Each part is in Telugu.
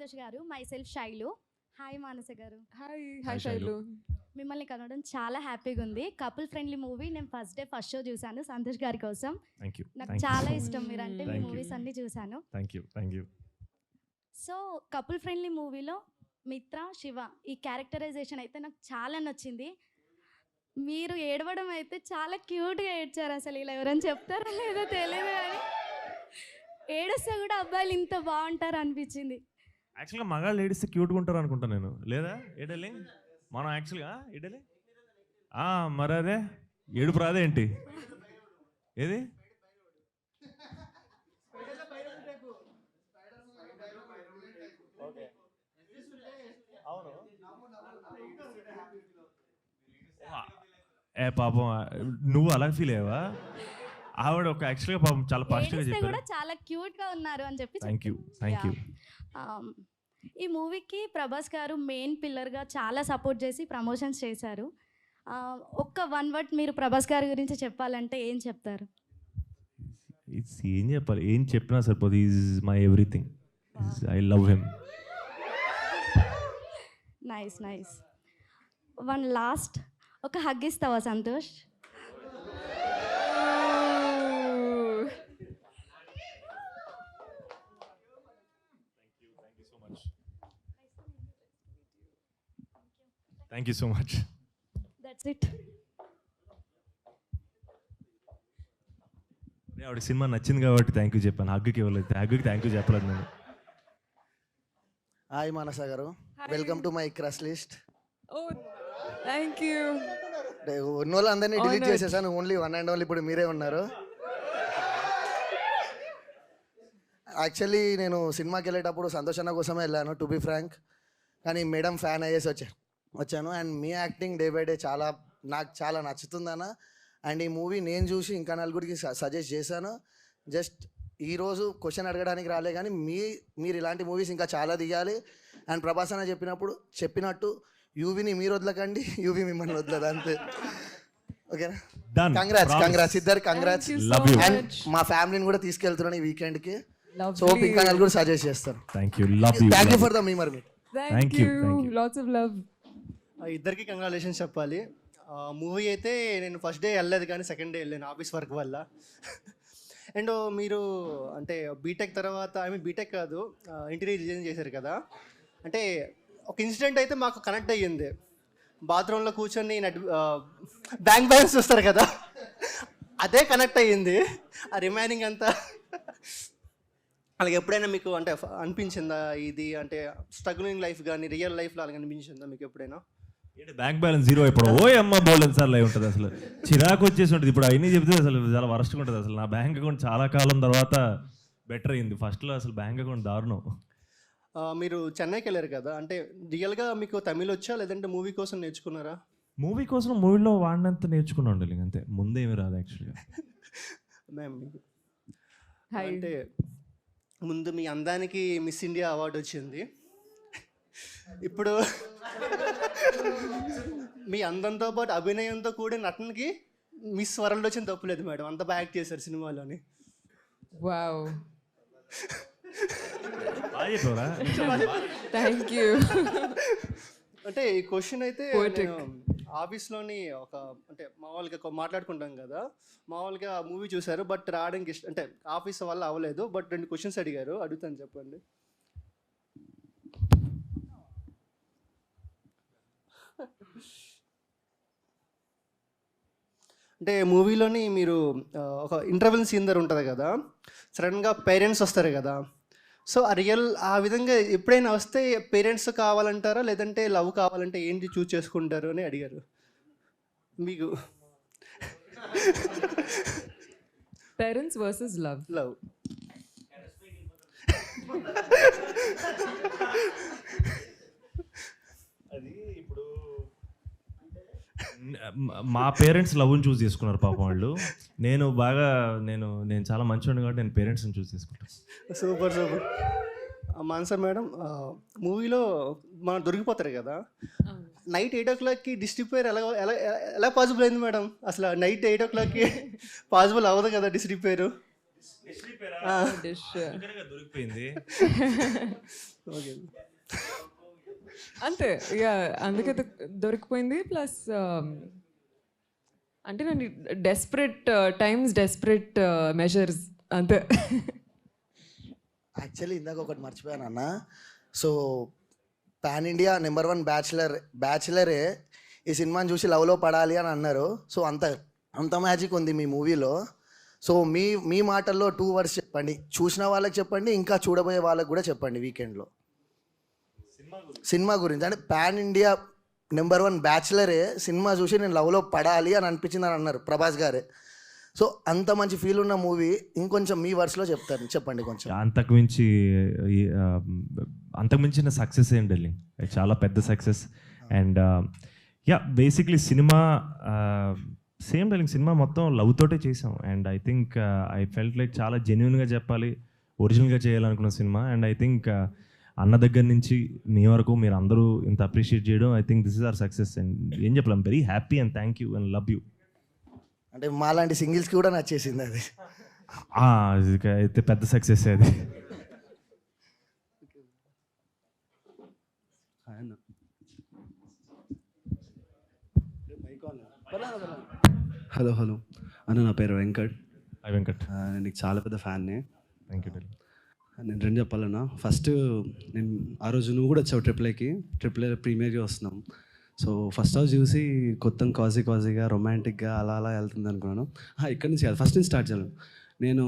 సంతోష్ గారు. My self Shailu. Hi Manasa గారు. Hi hi Shailu. మిమ్మల్ని కలవడం చాలా హ్యాపీగా ఉంది. కపుల్ ఫ్రెండ్లీ మూవీ నేను ఫస్ట్ షో చూశాను సంతోష్ గారి కోసం. Thank you. నాకు చాలా ఇష్టం మీరంటే. మీ Thank you. మూవీస్ అన్నీ చూశాను. Thank you. So couple friendly మూవీలో మిత్ర, శివ ఈ క్యారెక్టరైజేషన్ అయితే నాకు చాలా నచ్చింది. మీరు ఏడవడం అయితే చాలా క్యూట్గా ఏడ్చారు. అసలు ఇలా ఎవరైనా చెప్తారో లేదో తెలియదు కానీ ఏడుస్తే కూడా అబ్బాయిలు ఇంత బాగుంటారు అనిపించింది. యాక్చువల్గా మగాళ్ళు ఏడిస్తే క్యూట్గా ఉంటారు అనుకుంటా నేను. లేదా ఏడలే మనం యాక్చువల్గా ఏడలే మరి అదే ఏడుపు రాదే ఏంటి ఏది ఏ పాపం నువ్వు అలా ఫీల్ అయ్యావా? ఆవిడ ఒక యాక్చువల్గా పాపం చాలా పాజిటివ్గా ఏడిస్తే చెప్పారు. కూడా చాలా క్యూట్గా ఉన్నారు అని చెప్పి థ్యాంక్ యూ. ఈ మూవీకి ప్రభాస్ గారు మెయిన్ పిల్లర్గా చాలా సపోర్ట్ చేసి ప్రమోషన్స్ చేశారు. ఒక్క వన్ వర్డ్ మీరు ప్రభాస్ గారి గురించి చెప్పాలంటే ఏం చెప్తారు? ఏం చెప్పాలి, ఏం చెప్పినా సరిపోదు. Is my everything. I love him. Nice. One last ఒక హగ్ ఇస్తావా Santosh? Thank you so much. That's it. ఆవిడ సినిమా నచ్చింది కాబట్టి థ్యాంక్ యూ చెప్పాను. హగ్గుకి ఇవ్వలేదు, హగ్గుకి థ్యాంక్ యూ చెప్పలేదు నేను. హాయ్ మానస గారు, welcome to my crush list. Oh thank you. ఉన్న వాళ్ళందరినీ డిలీట్ చేసేసాను, ఓన్లీ వన్ అండ్ ఓన్లీ ఇప్పుడు మీరే ఉన్నారు. యాక్చువల్లీ నేను సినిమాకి వెళ్ళేటప్పుడు సంతోష్ అన్న కోసమే వెళ్ళాను, టు బి ఫ్రాంక్. కానీ మేడం ఫ్యాన్ అయ్యేసి వచ్చాను. And me acting day by day నాకు చాలా నచ్చుతుందన్న. అండ్ ఈ మూవీ నేను చూసి ఇంకా నలుగురికి సజెస్ట్ చేశాను. జస్ట్ ఈరోజు క్వశ్చన్ అడగడానికి రాలే, కానీ మీరు ఇలాంటి మూవీస్ ఇంకా చాలా తీయాలి. అండ్ ప్రభాస్ అన్న చెప్పినట్టు యూవీని మీరు వదలకండి, యూవీ మిమ్మల్ని వదలదు, అంతే. ఓకేనా? కంగ్రాట్స్ ఇద్దరు, కంగ్రాట్స్. అండ్ మా ఫ్యామిలీని కూడా తీసుకెళ్తున్నాను ఈ వీకెండ్కి. సో ఇంకా నలుగురు సజెస్ట్ చేస్తారు. Thank you for the memer me. Thank you. Lots of love. ఇద్దరికి కంగ్రాచులేషన్స్ చెప్పాలి. మూవీ అయితే నేను ఫస్ట్ డే వెళ్ళలేదు, కానీ సెకండ్ డే వెళ్ళాను ఆఫీస్ వర్క్ వల్ల. అండ్ మీరు అంటే బీటెక్ తర్వాత, బీటెక్ కాదు, ఇంటీరియర్ డిజైన్ చేశారు కదా. అంటే ఒక ఇన్సిడెంట్ అయితే మాకు కనెక్ట్ అయ్యింది. బాత్రూంలో కూర్చొని బ్యాంక్ బ్యాలెన్స్ చూస్తారు కదా, అదే కనెక్ట్ అయ్యింది. ఆ రిమైనింగ్ అంతా అలాగే ఎప్పుడైనా మీకు అంటే అనిపించిందా ఇది అంటే స్ట్రగులింగ్ లైఫ్ కానీ రియల్ లైఫ్లో అలాగే అనిపించిందా మీకు ఎప్పుడైనా? బ్యాంక్ బ్యాలెన్స్ జీరో ఇప్పుడు ఓ అమ్మ బోలెన్స్ సార్లు అయి ఉంటుంది. అసలు చిరాకు వచ్చేసి ఉంటుంది. ఇప్పుడు అవన్నీ చెప్తే అసలు చాలా వరస్ట్గా ఉంటుంది. అసలు నా బ్యాంక్ అకౌంట్ చాలా కాలం తర్వాత బెటర్ అయింది. ఫస్ట్లో అసలు బ్యాంక్ అకౌంట్ దారుణం. మీరు చెన్నైకి వెళ్ళారు కదా, అంటే రియల్గా మీకు తమిళ్ వచ్చా లేదంటే మూవీ కోసం నేర్చుకున్నారా? మూవీ కోసం మూవీలో వాడినంత నేర్చుకుని ఉండాలి, అంతే. ముందేమి రాదు యాక్చువల్గా. మ్యామ్ అంటే ముందు మీ అందానికి మిస్ ఇండియా అవార్డు వచ్చింది. ఇప్పుడు మీ అందంతో పాటు అభినయంతో కూడిన నటనకి మిస్ వరల్డ్ వచ్చిన తప్పులేదు మేడం, అంత బాగా యాక్ట్ చేశారు సినిమాలోని. Wow, thank you. అంటే ఈ క్వశ్చన్ అయితే ఆఫీస్లోని ఒక అంటే మామూలుగా మాట్లాడుకుంటాం కదా, మామూలుగా మూవీ చూశారు బట్ రావడానికి ఇష్టం అంటే ఆఫీస్ వల్ల అవ్వలేదు. బట్ 2 క్వశ్చన్స్ అడుగుతాను చెప్పండి. అంటే మూవీలోని మీరు ఒక ఇంటర్వెల్ సీన్ దగ్గర ఉంటుంది కదా, సడన్గా పేరెంట్స్ వస్తారు కదా. సో ఆ విధంగా ఎప్పుడైనా వస్తే పేరెంట్స్ కావాలంటారా లేదంటే లవ్ కావాలంటే ఏంటి చూస్ చేసుకుంటారు అని అడిగారు మీకు. Parents versus love. అది ఇప్పుడు మా పేరెంట్స్ లవ్ని చూస్ చేసుకున్నారు పాపం వాళ్ళు. నేను చాలా మంచివాడిని కాబట్టి నేను పేరెంట్స్ని చూస్ చేసుకుంటాను. సూపర్. మాన్సర్ మేడం, మూవీలో మనం దొరికిపోతారు కదా, నైట్ 8 o'clockకి డిస్ట్రిక్ట్ ఎలా పాసిబుల్ అయింది మేడం? అసలు నైట్ 8 o'clockకి పాసిబుల్ అవ్వదు కదా డిస్ట్రిక్ట్ పేరు. డిష్ దొరికిపోయింది. ఓకే. అంతే ఇక అందుకే దొరికిపోయింది. ప్లస్ అంటే నేను డెస్పరేట్ టైమ్స్ డెస్పరేట్ మెజర్స్ అంతే. యాక్చువల్లీ ఇందాక ఒకటి మర్చిపోయాను అన్న. సో పాన్ ఇండియా నెంబర్ 1 బ్యాచిలరే ఈ సినిమాని చూసి లవ్లో పడాలి అని అన్నారు. సో అంత మ్యాజిక్ ఉంది మీ మూవీలో. సో మీ మాటల్లో 2 words చెప్పండి, చూసిన వాళ్ళకి చెప్పండి, ఇంకా చూడబోయే వాళ్ళకి కూడా చెప్పండి వీకెండ్లో సినిమా గురించి. అంటే పాన్ ఇండియా నెంబర్ 1 బ్యాచిలరే సినిమా చూసి నేను లవ్లో పడాలి అని అనిపించింది అని అన్నారు ప్రభాస్ గారే. సో అంత మంచి ఫీల్ ఉన్న మూవీ ఇంకొంచెం మీ వర్డ్స్లో చెప్పండి కొంచెం. అంతకుమించిన సక్సెస్ ఏం డార్లింగ్, చాలా పెద్ద success. And yeah basically cinema same darling, cinema మొత్తం లవ్ తోటే చేసాం. And I think I felt like చాలా జెన్యున్గా చెప్పాలి, ఒరిజినల్గా చేయాలనుకున్న సినిమా. అండ్ ఐ థింక్ అన్న దగ్గర నుంచి మీ వరకు మీరు అందరూ ఇంత అప్రిషియేట్ చేయడం, I think this is our success. And ఏం చెప్పాలి, I'm very happy and thank you and love you. అంటే మాలాంటి సింగిల్స్కి కూడా నచ్చేసింది అది. అయితే పెద్ద సక్సెస్ అది. హలో అన్న, నా పేరు వెంకట్. హాయ్ వెంకట్. నేను నీకు చాలా పెద్ద ఫ్యాన్ని. Thank you darling. నేను 2 చెప్పాలన్నా. ఫస్ట్, నేను ఆ రోజు నువ్వు కూడా వచ్చావు ట్రిపుల్ ఏ ప్రీమియర్గా వస్తున్నాం. సో ఫస్ట్ హౌస్ చూసి కొత్త కాజీగా రొమాంటిక్గా అలా వెళ్తుంది అనుకున్నాను. ఇక్కడి నుంచి కాదు, ఫస్ట్ నుంచి స్టార్ట్ చేయాలి. నేను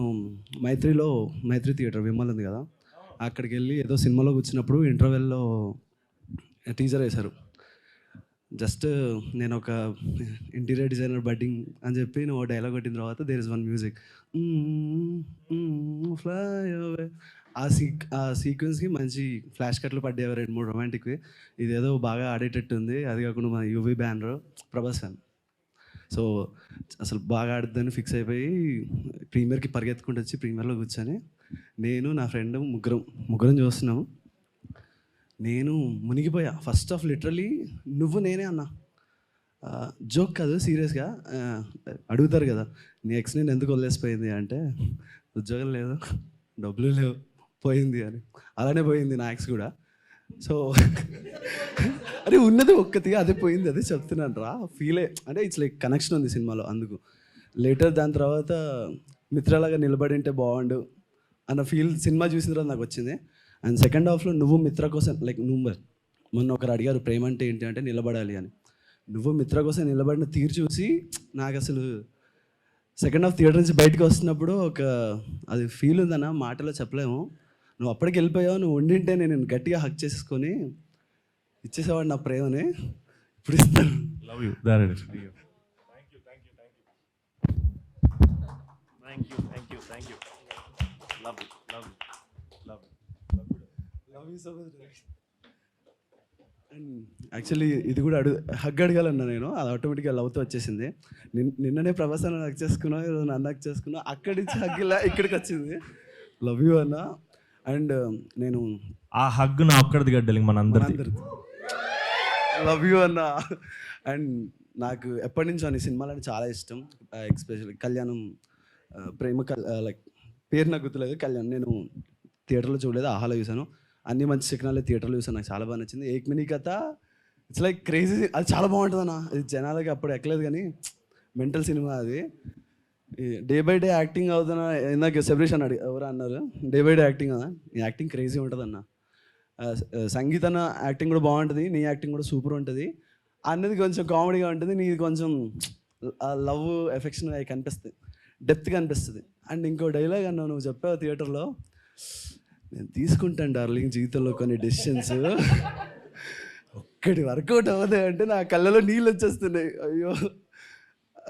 మైత్రి థియేటర్ విమల్ ఉంది కదా, అక్కడికి వెళ్ళి ఏదో సినిమాలో కూర్చున్నప్పుడు ఇంటర్వెల్లో టీజర్ వేశారు. జస్ట్ నేను ఒక ఇంటీరియర్ డిజైనర్ బడ్డింగ్ అని చెప్పి నువ్వు డైలాగ్ కొట్టిన తర్వాత there is 1 music fly away. ఆ సీక్వెన్స్కి మంచి ఫ్లాష్ కట్లు పడ్డాయి 2-3 రొమాంటిక్వి. ఇదేదో బాగా ఆడేటట్టు ఉంది. అది కాకుండా మన UV banner Prabhas fan. So అసలు బాగా ఆడుద్దని ఫిక్స్ అయిపోయి ప్రీమియర్కి పరిగెత్తుకుంటూ వచ్చి ప్రీమియర్లో కూర్చొని నేను నా ఫ్రెండ్ ముగ్గురం చూస్తున్నాము. నేను మునిగిపోయా. ఫస్ట్ ఆఫ్ లిటరలీ నువ్వు నేనే అన్నా, జోక్ కాదు సీరియస్గా. అడుగుతారు కదా, నీ ఎక్స్ నేను ఎందుకు వదిలేసిపోయింది అంటే, ఉద్యోగం లేదు, డబ్బులు లేవు, పోయింది అని. అలానే పోయింది నా ఎక్స్ కూడా. సో అరే ఉన్నది ఒక్కటిగా అదే పోయింది, అదే చెప్తున్నాను రా. ఫీలే అంటే ఇట్స్ లైక్ కనెక్షన్ ఉంది సినిమాలో. అందుకు లేటర్ దాని తర్వాత మిత్రలాగా నిలబడి ఉంటే బాగుండు అన్న ఫీల్ సినిమా చూసిన తర్వాత నాకు వచ్చింది. అండ్ సెకండ్ హాఫ్లో నువ్వు మిత్ర కోసం లైక్ మొన్న ఒకరు అడిగారు ప్రేమ అంటే ఏంటి అంటే నిలబడాలి అని. నువ్వు మిత్ర కోసం నిలబడిన తీరు చూసి నాకు అసలు సెకండ్ హాఫ్ థియేటర్ నుంచి బయటకు వస్తున్నప్పుడు అది ఫీల్ ఉందన్న, మాటలో చెప్పలేము. నువ్వు అప్పటికి వెళ్ళిపోయావు, నువ్వు ఉండింటే నేను గట్టిగా హక్ చేసుకొని ఇచ్చేసేవాడు నా ప్రేమని. ఇప్పుడు ఇస్తాను. లవ్ యూ దారెడ్. అండ్ యాక్చువల్లీ ఇది కూడా హగ్ అడగాలన్నా నేను, అది ఆటోమేటిక్గా లవ్తో వచ్చేసింది. నిన్ననే ప్రభాసాన్ని హక్ చేసుకున్నావు, ఈరోజు నన్ను హక్ చేసుకున్నావు. అక్కడి నుంచి హగ్ ఇలా ఇక్కడికి వచ్చింది. లవ్ యూ అన్న. అండ్ నేను ఆ హగ్ నా ఒక్కడిది గడ్డలింగ్ మన అందరిది. లవ్ యూ అన్న. అండ్ నాకు ఎప్పటి నుంచో నీ సినిమాలని చాలా ఇష్టం. ఎస్పెషల్లీ కళ్యాణం, ప్రేమ లైక్ పేరు నాకు గుర్తులేదు, కళ్యాణ్. నేను థియేటర్లో చూడలేదు, ఆహాలో చూసాను. అన్ని మంచి సిగ్నల్ థియేటర్లో చూసాను, నాకు చాలా బాగా నచ్చింది. ఏక్ మినీ కథ ఇట్స్ లైక్ క్రేజీ, అది చాలా బాగుంటుంది అన్న. అది జనాలకి అప్పుడు ఎక్కలేదు కానీ మెంటల్ సినిమా అది. డే బై డే యాక్టింగ్ అవుతున్నా. ఇందాక సెపరేషన్ ఎవరు అన్నారు, డే బై డే యాక్టింగ్ కదా, నీ యాక్టింగ్ క్రేజీ ఉంటుంది అన్న. సంగీత అన్న యాక్టింగ్ కూడా బాగుంటుంది, నీ యాక్టింగ్ కూడా సూపర్ ఉంటుంది. అన్నది కొంచెం కామెడీగా ఉంటుంది, నీది కొంచెం లవ్ ఎఫెక్షన్ అవి కనిపిస్తుంది, డెప్త్గా అనిపిస్తుంది. అండ్ ఇంకో డైలాగ్ అన్న నువ్వు చెప్పావు థియేటర్లో, నేను తీసుకుంటాను డార్లింగ్ జీవితంలో కొన్ని డెసిషన్స్, ఒక్కటి వర్కౌట్ అవ్వదు అంటే నా కళ్ళలో నీళ్ళు వచ్చేస్తున్నాయి. అయ్యో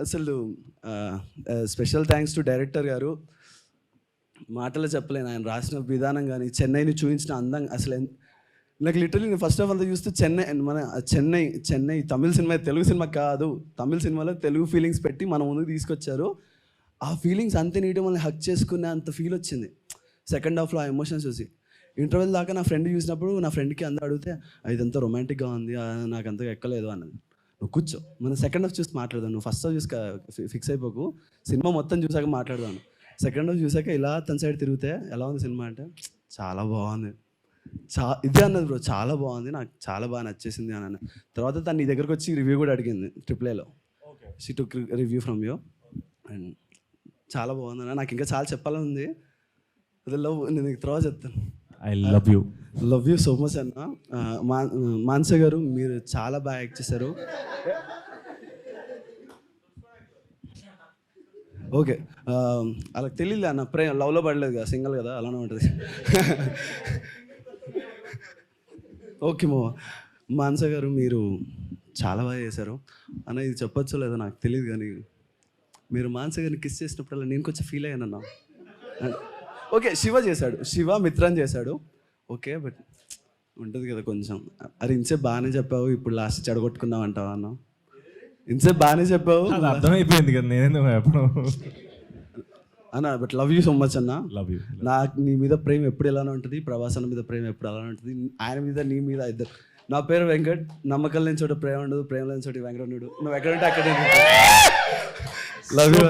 అసలు స్పెషల్ థ్యాంక్స్ టు డైరెక్టర్ గారు. మాటలో చెప్పలేను, ఆయన రాసిన విధానం కానీ చెన్నైని చూపించిన అందం అసలు నాకు లిటరలీ నేను ఫస్ట్ ఆఫ్ అంతా చూస్తే చెన్నై తమిళ సినిమా, తెలుగు సినిమా కాదు, తమిళ సినిమాలో తెలుగు ఫీలింగ్స్ పెట్టి మన ముందుకు తీసుకొచ్చారు. ఆ ఫీలింగ్స్ అంతే నీటి మనల్ని హక్ చేసుకునే అంత ఫీల్ వచ్చింది సెకండ్ హాఫ్లో. ఆ ఎమోషన్స్ చూసి ఇంటర్వెల్ దాకా నా ఫ్రెండ్ చూసినప్పుడు నా ఫ్రెండ్కి అందరూ అడిగితే ఇదంతా రొమాంటిక్గా ఉంది, నాకు అంతగా ఎక్కలేదు అన్నది. నువ్వు కూర్చో, మనం సెకండ్ హాఫ్ చూసి మాట్లాడదాం, నువ్వు ఫస్ట్ హాఫ్ చూసి ఫిక్స్ అయిపోకు, సినిమా మొత్తం చూసాక మాట్లాడదాను. సెకండ్ రోజు చూసాక ఇలా తన సైడ్ తిరిగితే ఎలా ఉంది సినిమా అంటే చాలా బాగుంది, ఇదే అన్నది బ్రో, చాలా బాగుంది, నాకు చాలా బాగా నచ్చేసింది అని అన్న. తర్వాత తను నీ దగ్గరకు వచ్చి రివ్యూ కూడా అడిగింది ట్రిప్లేలో. She took review from you and చాలా బాగుంది అన్న. నాకు ఇంకా చాలా చెప్పాలని ఉంది, అదే లవ్, నేను తర్వాత చెప్తాను. I love you. Love you so much అన్న. మానస గారు మీరు చాలా బాగా యాక్ట్ చేశారు. ఓకే, అలా తెలియదు అన్న, లవ్లో పడలేదు కదా, సింగిల్ కదా, అలానే ఉంటుంది. ఓకే మానస గారు మీరు చాలా బాగా చేశారు అన్న. ఇది చెప్పొచ్చో లేదో నాకు తెలియదు కానీ మీరు మానస గారిని కిస్ చేసినప్పుడల్లా నేను కొంచెం ఫీల్ అయ్యానన్నా. ఓకే శివ చేశాడు, శివ మిత్రన్ చేశాడు, ఓకే బట్ ఉంటుంది కదా కొంచెం. అరే ఇంతసేపు బాగానే చెప్పావు, ఇప్పుడు లాస్ట్ చెడగొట్టుకున్నావు అంటావా అన్న? ఇంతసేపు బాగానే చెప్పావు, అది అర్థమైపోయింది కదా, నేనేందుకు ఎప్పుడు అన్న. But love you so much అన్న. Love you. నాకు నీ మీద ప్రేమ ఎప్పుడు ఎలానే ఉంటుంది, ప్రభాస్ అన్న మీద ప్రేమ ఎప్పుడు అలానే ఉంటుంది, ఆయన మీద నీ మీద ఇద్దరు. నా పేరు వెంకట్, నమ్మకం లేని చోట ప్రేమ ఉండదు, ప్రేమ లేని చోట వెంకటనుడు, నువ్వు ఎక్కడంటే అక్కడే. Love you.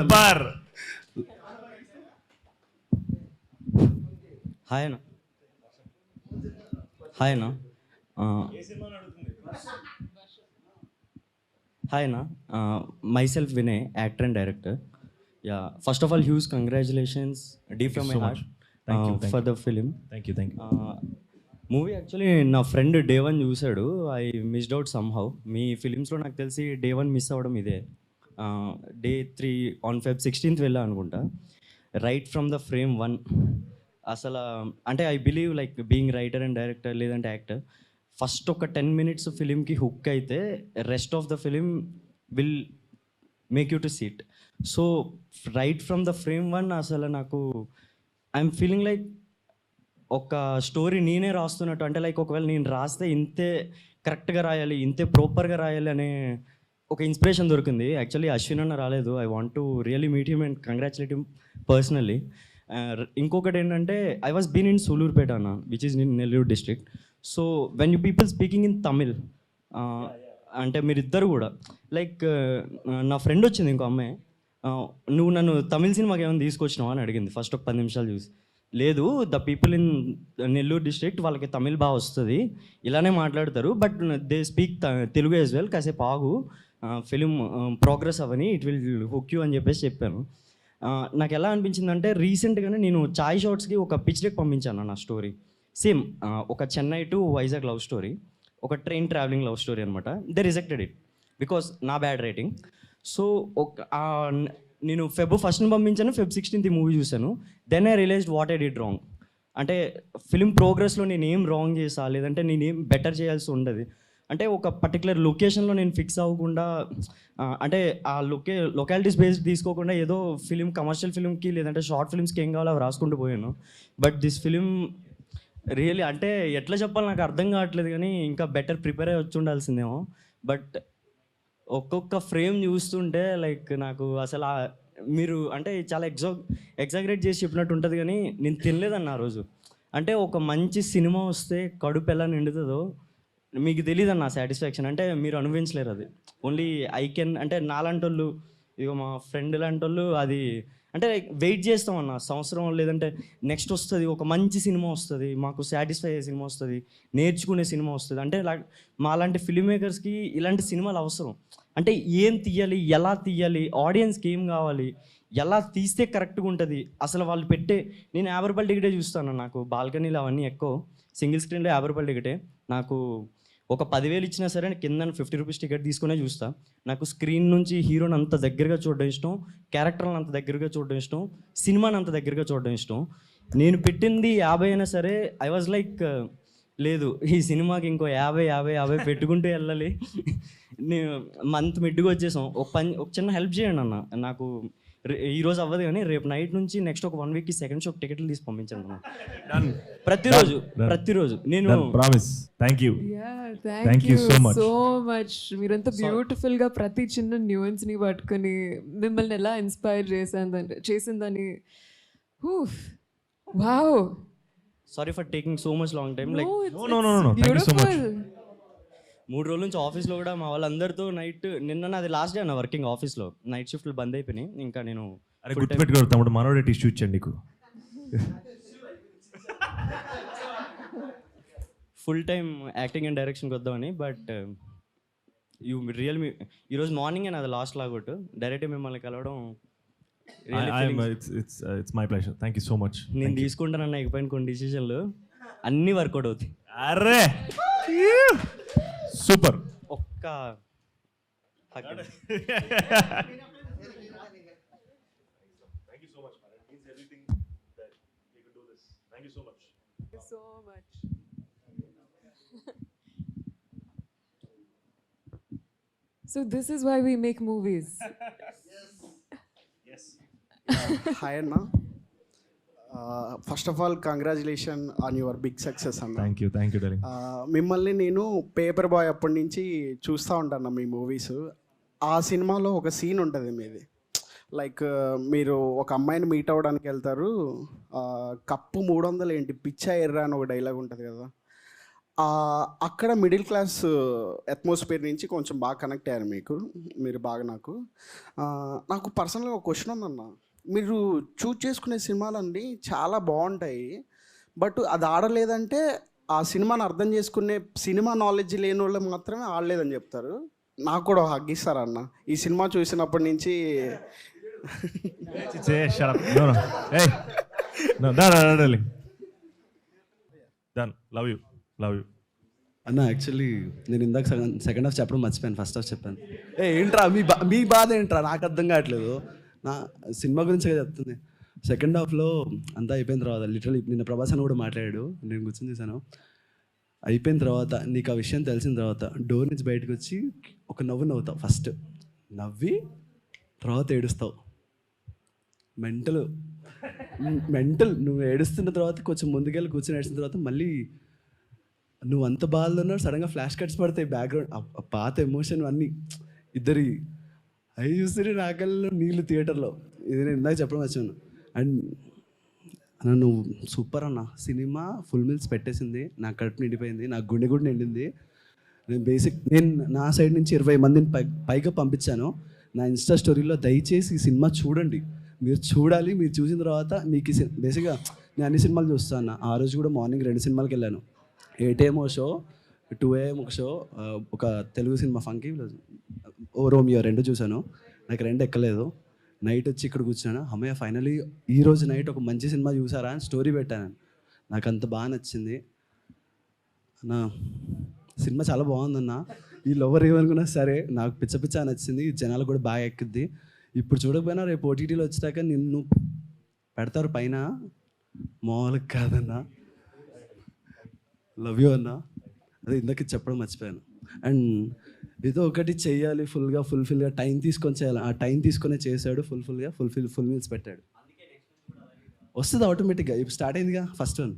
హాయ్ అన్న. హాయ్ అన్న. హాయ్ అన్న. My self Vinay, actor and director. Yeah, first of all huge congratulations deep from my heart for the film. Thank you. Movie actually నా ఫ్రెండ్ డే 1 చూశాడు, ఐ మిస్డ్ అవుట్ సమ్హౌ. మీ ఫిలిమ్స్లో నాకు తెలిసి డే 1 మిస్ అవ్వడం ఇదే. డే 3 ఆన్ Feb 16th వెళ్ళా అనుకుంటా. రైట్ ఫ్రమ్ ద ఫ్రేమ్ 1 అసలు అంటే I believe like being writer and director లేదంటే యాక్టర్, ఫస్ట్ ఒక 10 minutes ఫిలింకి హుక్ అయితే rest of the film will make you to seat. So right from the frame 1 అసలు నాకు ఐఎమ్ ఫీలింగ్ లైక్ ఒక స్టోరీ నేనే రాస్తున్నట్టు. అంటే లైక్ ఒకవేళ నేను రాస్తే ఇంతే కరెక్ట్గా రాయాలి, ఇంతే ప్రాపర్గా రాయాలి అనే ఒక ఇన్స్పిరేషన్ దొరికింది. యాక్చువల్లీ అశ్విన్ అన్న రాలేదు, I want to really meet him and congratulate him personally. ఇంకొకటి ఏంటంటే I was been in Sullurpeta అన్న, which is in Nellore district. So when you people speaking in Tamil, అంటే మీరిద్దరు కూడా లైక్ నా ఫ్రెండ్ వచ్చింది ఇంకో అమ్మాయి, నువ్వు నన్ను తమిళ సినిమాకి ఏమైనా తీసుకొచ్చినావా అని అడిగింది. ఫస్ట్ ఒక 10 నిమిషాలు చూసి, లేదు the people in Nellore district వాళ్ళకి తమిళ్ బాగా వస్తుంది, ఇలానే మాట్లాడతారు, but they speak Telugu as well, కాసేపు ఆగు, film progress Avani, it will hook you అని చెప్పేసి చెప్పాను. నాకు ఎలా అనిపించిందంటే రీసెంట్గానే నేను చాయ్ షార్ట్స్కి ఒక పిచ్ డెక్ పంపించాను నా స్టోరీ. సేమ్ ఒక Chennai to Vizag love story, ఒక ట్రైన్ ట్రావెలింగ్ లవ్ స్టోరీ అనమాట. దే రిజెక్టెడ్ ఇట్ బికాస్ నా బ్యాడ్ రైటింగ్. సో నేను Feb 1st పంపించాను, Feb 16th మూవీ చూశాను. Then I realised what I did wrong. అంటే ఫిలిం ప్రోగ్రెస్లో నేను ఏం రాంగ్ చేసా, లేదంటే నేను ఏం బెటర్ చేయాల్సి ఉండదు. అంటే ఒక పర్టికులర్ లొకేషన్లో నేను ఫిక్స్ అవ్వకుండా, అంటే ఆ లొకాలిటీస్ బేస్డ్ తీసుకోకుండా ఏదో ఫిలిం కమర్షియల్ ఫిలింకి లేదంటే షార్ట్ ఫిల్మ్స్కి ఏం కావాలో అవి రాసుకుంటూ పోయాను. బట్ దిస్ ఫిలిం రియలీ అంటే ఎట్లా చెప్పాలి నాకు అర్థం కావట్లేదు, కానీ ఇంకా బెటర్ ప్రిపేర్ అయ్యి వచ్చి ఉండాల్సిందేమో. బట్ ఒక్కొక్క ఫ్రేమ్ చూస్తుంటే లైక్ నాకు అసలు మీరు అంటే చాలా ఎగ్జాగరేట్ చేసి చెప్పినట్టు ఉంటుంది, కానీ నేను తినలేదన్న ఆ రోజు. అంటే ఒక మంచి సినిమా వస్తే కడుపు ఎలా నిండుతుందో మీకు తెలియదు అన్న సాటిస్ఫాక్షన్. అంటే మీరు అనుభవించలేరు అది. ఓన్లీ ఐ కెన్, అంటే నాలాంటి వాళ్ళు, ఇక మా ఫ్రెండ్ లాంటి వాళ్ళు అది అంటే వెయిట్ చేస్తాం అన్న సంవత్సరం, లేదంటే నెక్స్ట్ వస్తుంది ఒక మంచి సినిమా వస్తుంది, మాకు సాటిస్ఫై అయ్యే సినిమా వస్తుంది, నేర్చుకునే సినిమా వస్తుంది. అంటే మాలాంటి ఫిల్మ్ మేకర్స్కి ఇలాంటి సినిమాలు అవసరం. అంటే ఏం తీయాలి, ఎలా తీయాలి, ఆడియన్స్కి ఏం కావాలి, ఎలా తీస్తే కరెక్ట్గా ఉంటుంది. అసలు వాళ్ళు పెట్టే, నేను 50 రూపాయల టికెటే చూస్తాను, నాకు బాల్కనీలు అవన్నీ ఎక్కువ, సింగిల్ స్క్రీన్లో 50 రూపాయల టికెటే. నాకు ఒక 10,000 ఇచ్చినా సరే కింద 50 రూపీస్ టికెట్ తీసుకునే చూస్తా. నాకు స్క్రీన్ నుంచి హీరోని అంత దగ్గరగా చూడడం ఇష్టం, క్యారెక్టర్ని అంత దగ్గరగా చూడడం ఇష్టం, సినిమాని అంత దగ్గరగా చూడడం ఇష్టం. నేను పెట్టింది 50 అయినా సరే ఐ వాజ్ లైక్ లేదు ఈ సినిమాకి ఇంకో 50 పెట్టుకుంటూ వెళ్ళాలి. నేను మంత్ మిడ్గా వచ్చేసాం. ఒక చిన్న హెల్ప్ చేయండి అన్న, నాకు ఈరోజు అవ్వదు కానీ రేపు నైట్ నుంచి నెక్స్ట్ ఒక 1 weekకి సెకండ్ షోకి టికెట్లు తీసి పంపించాను ప్రతిరోజు నేను promise. Thank you. Thank you so much. మీరంతా బ్యూటిఫుల్ గా ప్రతి చిన్న న్యూన్స్ ని పట్టుకొని మిమ్మల్ని ఎలా ఇన్స్పైర్ చేసిందని. Wow, sorry for taking so much long time. Like No. Thank you so much. 3 రోజుల నుంచి ఆఫీస్లో కూడా మా వాళ్ళందరితో నైట్, నిన్న నాది లాస్ట్ డే అన్న వర్కింగ్ ఆఫీస్లో, నైట్ షిఫ్ట్లు బంద్ అయిపోయినాయి. ఇంకా నేను అరే గుర్తుపెట్టుకోరు తమ్ముడు, మనోడే టిష్యూ ఇచ్చాడు నీకు. ఫుల్ టైం యాక్టింగ్ అండ్ డైరెక్షన్కి వద్దామని, బట్ యూ రియల్ మీ ఈరోజు మార్నింగ్ నాది లాస్ట్ లాగొట్టు డైరెక్ట్ మిమ్మల్ని కలవడం It's my pleasure. Thank you so much. నేను తీసుకుంటానన్న ఎగిపోయిన కొన్ని డిసిషన్లు అన్నీ వర్కౌట్ అవుతాయి. అరే సూపర్. ఒక్క so much. So this is why we make movies. Hi అన్న, first of all congratulation on your big success అన్న. Thank you darling. మిమ్మల్ని నేను పేపర్ బాయ్ అప్పటి నుంచి చూస్తూ ఉంటాను మీ మూవీస్. ఆ సినిమాలో ఒక సీన్ ఉంటుంది మీది, లైక్ మీరు ఒక అమ్మాయిని మీట్ అవ్వడానికి వెళ్తారు, కప్పు 300 ఏంటి పిచ్చా ఎర్రా అని ఒక డైలాగ్ ఉంటుంది కదా. అక్కడ మిడిల్ క్లాస్ అట్మాస్ఫియర్ నుంచి కొంచెం బాగా కనెక్ట్ అయ్యారు మీరు బాగా. నాకు పర్సనల్గా ఒక క్వశ్చన్ ఉందన్న, మీరు చూజ్ చేసుకునే సినిమాలన్నీ చాలా బాగుంటాయి, బట్ అది ఆడలేదంటే ఆ సినిమాని అర్థం చేసుకునే సినిమా నాలెడ్జ్ లేని వాళ్ళు మాత్రమే ఆడలేదని చెప్తారు. నాకు కూడా హగ్గిస్తారన్న ఈ సినిమా చూసినప్పటి నుంచి. లవ్ యూ అన్న. యాక్చువల్లీ నేను ఇందాక సెకండ్ హాఫ్ చెప్పడం మర్చిపోయాను, ఫస్ట్ హాఫ్ చెప్పాను. ఏంట్రా మీ బాధ ఏంట్రా, నాకు అర్థం కావట్లేదు. నా సినిమా గురించి చెప్తుంది. సెకండ్ హాఫ్లో అంతా అయిపోయిన తర్వాత లిటరల్లీ నిన్న ప్రభాస్ అని కూడా మాట్లాడాడు, నేను కూర్చొని చూశాను. అయిపోయిన తర్వాత నీకు ఆ విషయం తెలిసిన తర్వాత డోర్ నుంచి బయటకు వచ్చి ఒక నవ్వు నవ్వుతావు. ఫస్ట్ నవ్వి తర్వాత ఏడుస్తావు. మెంటల్ నువ్వు ఏడుస్తున్న తర్వాత కొంచెం ముందుకెళ్ళి కూర్చొని ఏడుస్తున్న తర్వాత మళ్ళీ నువ్వు అంత బాధలో ఉన్నావు, సడన్గా ఫ్లాష్ కట్స్ పడతాయి బ్యాక్గ్రౌండ్, పాత ఎమోషన్ అన్నీ ఇద్దరి అవి చూస్తే నాకల్లో నీళ్ళు థియేటర్లో. ఇది నేను ఇందాక చెప్పడం వచ్చాను. అండ్ నువ్వు సూపర్ అన్న, సినిమా ఫుల్ మీల్స్ పెట్టేసింది, నా కడుపు నిండిపోయింది, నా గుండె కూడా నిండింది. నేను నా సైడ్ నుంచి 20 మందిని పైగా పంపించాను నా ఇన్స్టా స్టోరీలో. దయచేసి ఈ సినిమా చూడండి, మీరు చూడాలి. మీరు చూసిన తర్వాత మీకు బేసిక్గా నేను అన్ని సినిమాలు చూస్తాను. ఆ రోజు కూడా మార్నింగ్ 2 సినిమాలకి వెళ్ళాను. 8 AM షో, 2 AM ఒక షో, ఒక తెలుగు సినిమా ఫంకీ రోమియో 2 చూశాను. నాకు 2 ఎక్కలేదు. నైట్ వచ్చి ఇక్కడ కూర్చున్నాను, అమ్మయ్య ఫైనలీ ఈరోజు నైట్ ఒక మంచి సినిమా చూసారా అని స్టోరీ పెట్టాను. నాకు అంత బాగా నచ్చింది అన్న. సినిమా చాలా బాగుందన్న. వీళ్ళు ఎవరు ఏమనుకున్నా సరే నాకు పిచ్చ నచ్చింది. జనాలు కూడా బాగా ఎక్కుద్ది. ఇప్పుడు చూడకపోయినా రేపు ఓటీటీలో వచ్చాక నిన్ను పెడతారు పైన, మామూలుగా కాదన్నా. లవ్ యూ అన్న. అదే ఇందాక చెప్పడం మర్చిపోయాను. అండ్ ఏదో ఒకటి చెయ్యాలి, ఫుల్ఫిల్గా టైం తీసుకొని చేయాలి. ఆ టైం తీసుకొని చేశాడు, ఫుల్ మీల్స్ పెట్టాడు. వస్తుంది ఆటోమేటిక్గా. ఇప్పుడు స్టార్ట్ అయిందిగా ఫస్ట్ వన్.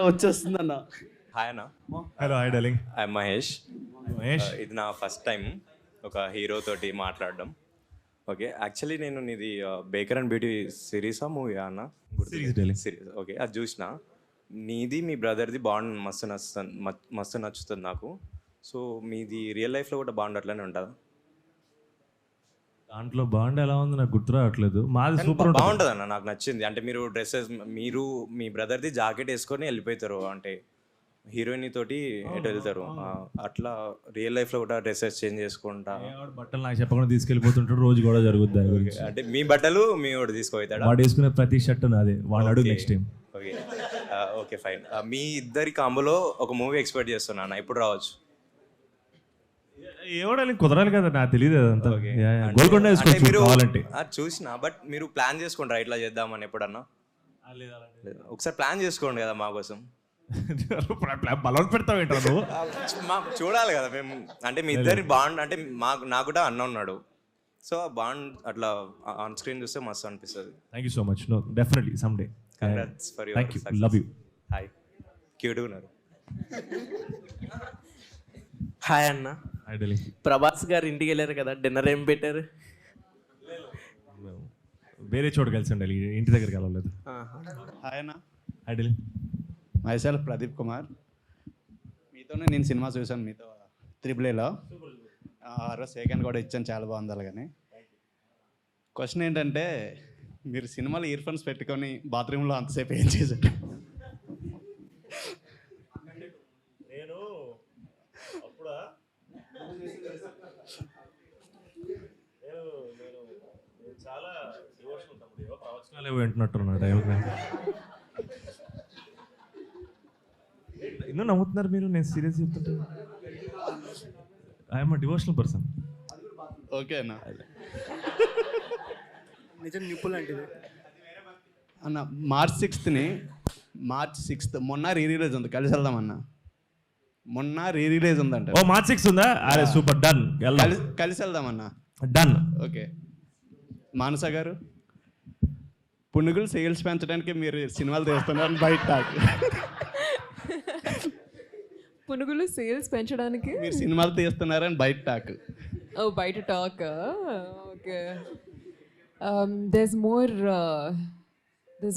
వచ్చేస్తుంది అన్న. హాయ్ అన్న. Hello hi darling. I Mahesh. ఇది నా ఫస్ట్ టైం ఒక హీరో తోటి మాట్లాడడం. ఓకే, యాక్చువల్లీ నేను నీది బేకర్ అండ్ బ్యూటీ సిరీసా మూవీ అన్న? సిరీస్. ఓకే, అది చూసిన. నీది మీ బ్రదర్ది బాండ్ మస్తు నచ్చుతుంది నాకు. సో మీది రియల్ లైఫ్లో కూడా బాండ్ అట్లనే ఉంటుందా? దాంట్లో బాండ్ ఎలా ఉంది నాకు గుర్తు రావట్లేదు. మాది సూపర్ బాగుంటుంది అన్న, నాకు నచ్చింది. అంటే మీరు డ్రెస్సెస్, మీరు మీ బ్రదర్ది జాకెట్ వేసుకొని వెళ్ళిపోతారు, అంటే హీరోయిన్ తోటి ఎటు వెళ్తారు, అట్లా రియల్ లైఫ్లో కూడా డ్రెస్సెస్ చేంజ్ చేసుకుంటా. బట్టలు నాకు చెప్పకుండా తీసుకెళ్ళిపోతుంటాడు, రోజు కూడా జరుగుతుంది దాని గురించి. అంటే మీ బట్టలు మీ వాడు తీసుకుపోతాడు, వాడు వేసుకునే ప్రతి షర్ట్ నాదే, వాడు అడుగు next time. Okay okay fine. మీ ఇద్దరి కాంబోలో ఒక మూవీ ఎక్స్పెక్ట్ చేస్తున్నాను, ఎప్పుడు రావచ్చు? ఏమోడాలి, కుదరాలి కదా, నాకు తెలియదు అదంతా. గోల్కొండ వేసుకోవచ్చు కావాలంటే. చూసిన, బట్ మీరు ప్లాన్ చేసుకుంటారా ఇట్లా చేద్దామని ఎప్పుడన్నా? ఒకసారి ప్లాన్ చేసుకోండి కదా మా కోసం. బలవంత పెడతావు ఏంటో చూడాలి కదా మేము. అంటే మీ ఇద్దరి బాండ్, అంటే నాకు కూడా అన్న ఉన్నాడు, సో బాండ్ అట్లా ఆన్ స్క్రీన్ చూస్తే మస్తు అనిపిస్తుంది. Thank you so much. No definitely some day. Congrats for your success. Love you. Hi, cute ఉన్నారు. హాయ్ అన్న. Hi darling. ప్రభాస్ గారు ఇంటికి వెళ్ళారు కదా, డిన్నర్ ఏం పెట్టారు? వేరే చోటు కలిసి ఉండాలి, ఇంటి దగ్గర కలవలేదు. హాయ్ అన్న. Hi darling. Myself Pradeep Kumar. మీతోనే నేను సినిమా చూశాను, మీతో 3 AAలో. రోజు సెకండ్ కూడా ఇచ్చాను, చాలా బాగుంది. అలాగని క్వశ్చన్ ఏంటంటే, మీరు సినిమాలో ఇయర్ ఫోన్స్ పెట్టుకొని బాత్రూంలో అంతసేపు ఏం చేశారు? నేను అప్పుడు నేను చాలా డివోషనల్ తమ్ముడు, ప్రవచనాలు ఏవో వింటున్నట్టున్నా టైంకి. ఎన్నో నమ్ముతున్నారు మీరు, నేను సీరియస్ చెప్తుంటే. I'm devotional person. ఓకే అన్న. నిజం నిప్పు లాంటిది అన్న, మార్చ్ 6th మొన్న రీరిలీజ్ ఉంది, కలిసి వెళ్దాం అన్న. మొన్న రీరిలీజ్ ఉందంట. ఓ మార్చ్ 6 ఉందా? అరే సూపర్, డన్. కలిసి వెళ్దాం అన్న. డన్. ఓకే. మానస గారు, పునుగులు సేల్స్ పెంచడానికి మీరు సినిమాలు తీస్తున్నారు బయట టాక్. పునుగులు సేల్స్ పెంచడానికి మీరు సినిమాలు తీస్తున్నారని బయట టాక్. ఓ బయట టాక్. ఓకే. దెస్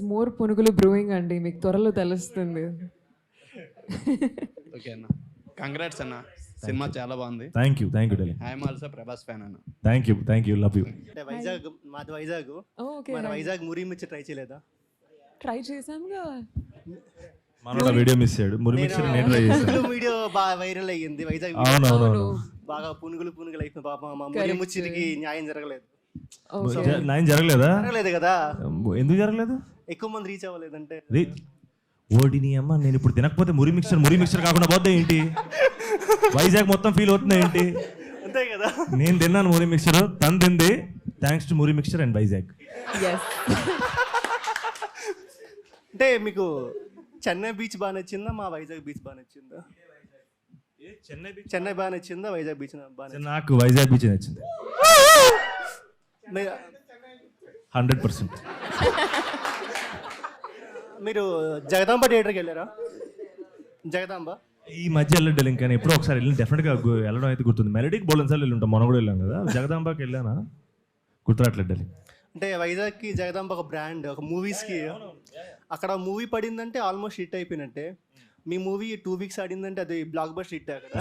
మోర్ పునుగులు బ్రూయింగ్ అండి, మీకు త్వరలో తెలుస్తుంది. ఓకే అన్న, కంగ్రాట్స్ అన్న, సినిమా చాలా బాగుంది. Thank you darling. I'm also Prabhas fan అన్న. Thank you love you. అంటే వైజాగ్, మాది వైజాగ్. ఓకే. మన వైజాగ్ మురి మిర్చి ట్రై చేయలేదా? ట్రై చేశానుగా. మనోడు వీడియో మిస్ అయ్యాడు, మురిమిక్సర్ నేను ట్రై చేశాను. వీడియో బాగా వైరల్ అయ్యింది వైజాగ్. అవునవును, బాగా పునుగులు అయిపోయింది పాప. మా మురి ముచ్చిరికి న్యాయం జరగలేదు. నయం జరగలేదా? జరగలేదు కదా. ఎందుకు జరగలేదు? ఎక్కువ మంది రీచ్ అవ్వలేదంటే. ఓడిని అమ్మ, నేను ఇప్పుడు తినకపోతే మురి మిక్సర్ కాకుండా పోతే ఏంటి? వైజాగ్ మొత్తం ఫీల్ అవుతుంది ఏంటి? అంతే కదా. నేను తిన్నాను మురి మిక్సర్, తను తింది thanks to muri mixer and Vizag. అంటే మీకు చెన్నై బీచ్ బాగా నచ్చిందా, మా వైజాగ్ బీచ్ బాగా నచ్చిందా? చెన్నై బాగా నచ్చిందా, వైజాగ్ బీచ్ బాగా? నాకు వైజాగ్ బీచ్ నచ్చింది 100%. మీరు జగదాంబ థియేటర్కి వెళ్ళారా? జగదాంబ ఈ మధ్య వెళ్ళడం కానీ ఎప్పుడో ఒకసారి వెళ్ళిన, డెఫినెట్గా వెళ్ళడం అయితే గుర్తుంది. మెలడీకి బోల్డెన్ సార్లు వెళ్ళి ఉంటాం, మనం కూడా వెళ్ళాం కదా. జగదాంబకి వెళ్ళానా గుర్తురాట్లేదు. అంటే వైజాగ్కి జగదాంబ ఒక బ్రాండ్, ఒక మూవీస్కి. అక్కడ మూవీ పడిందంటే ఆల్మోస్ట్ హిట్ అయిపోయినట్టే. మీ మూవీ 2 weeks ఆడిందంటే అది బ్లాక్ బస్టర్ హిట్ అక్కడ.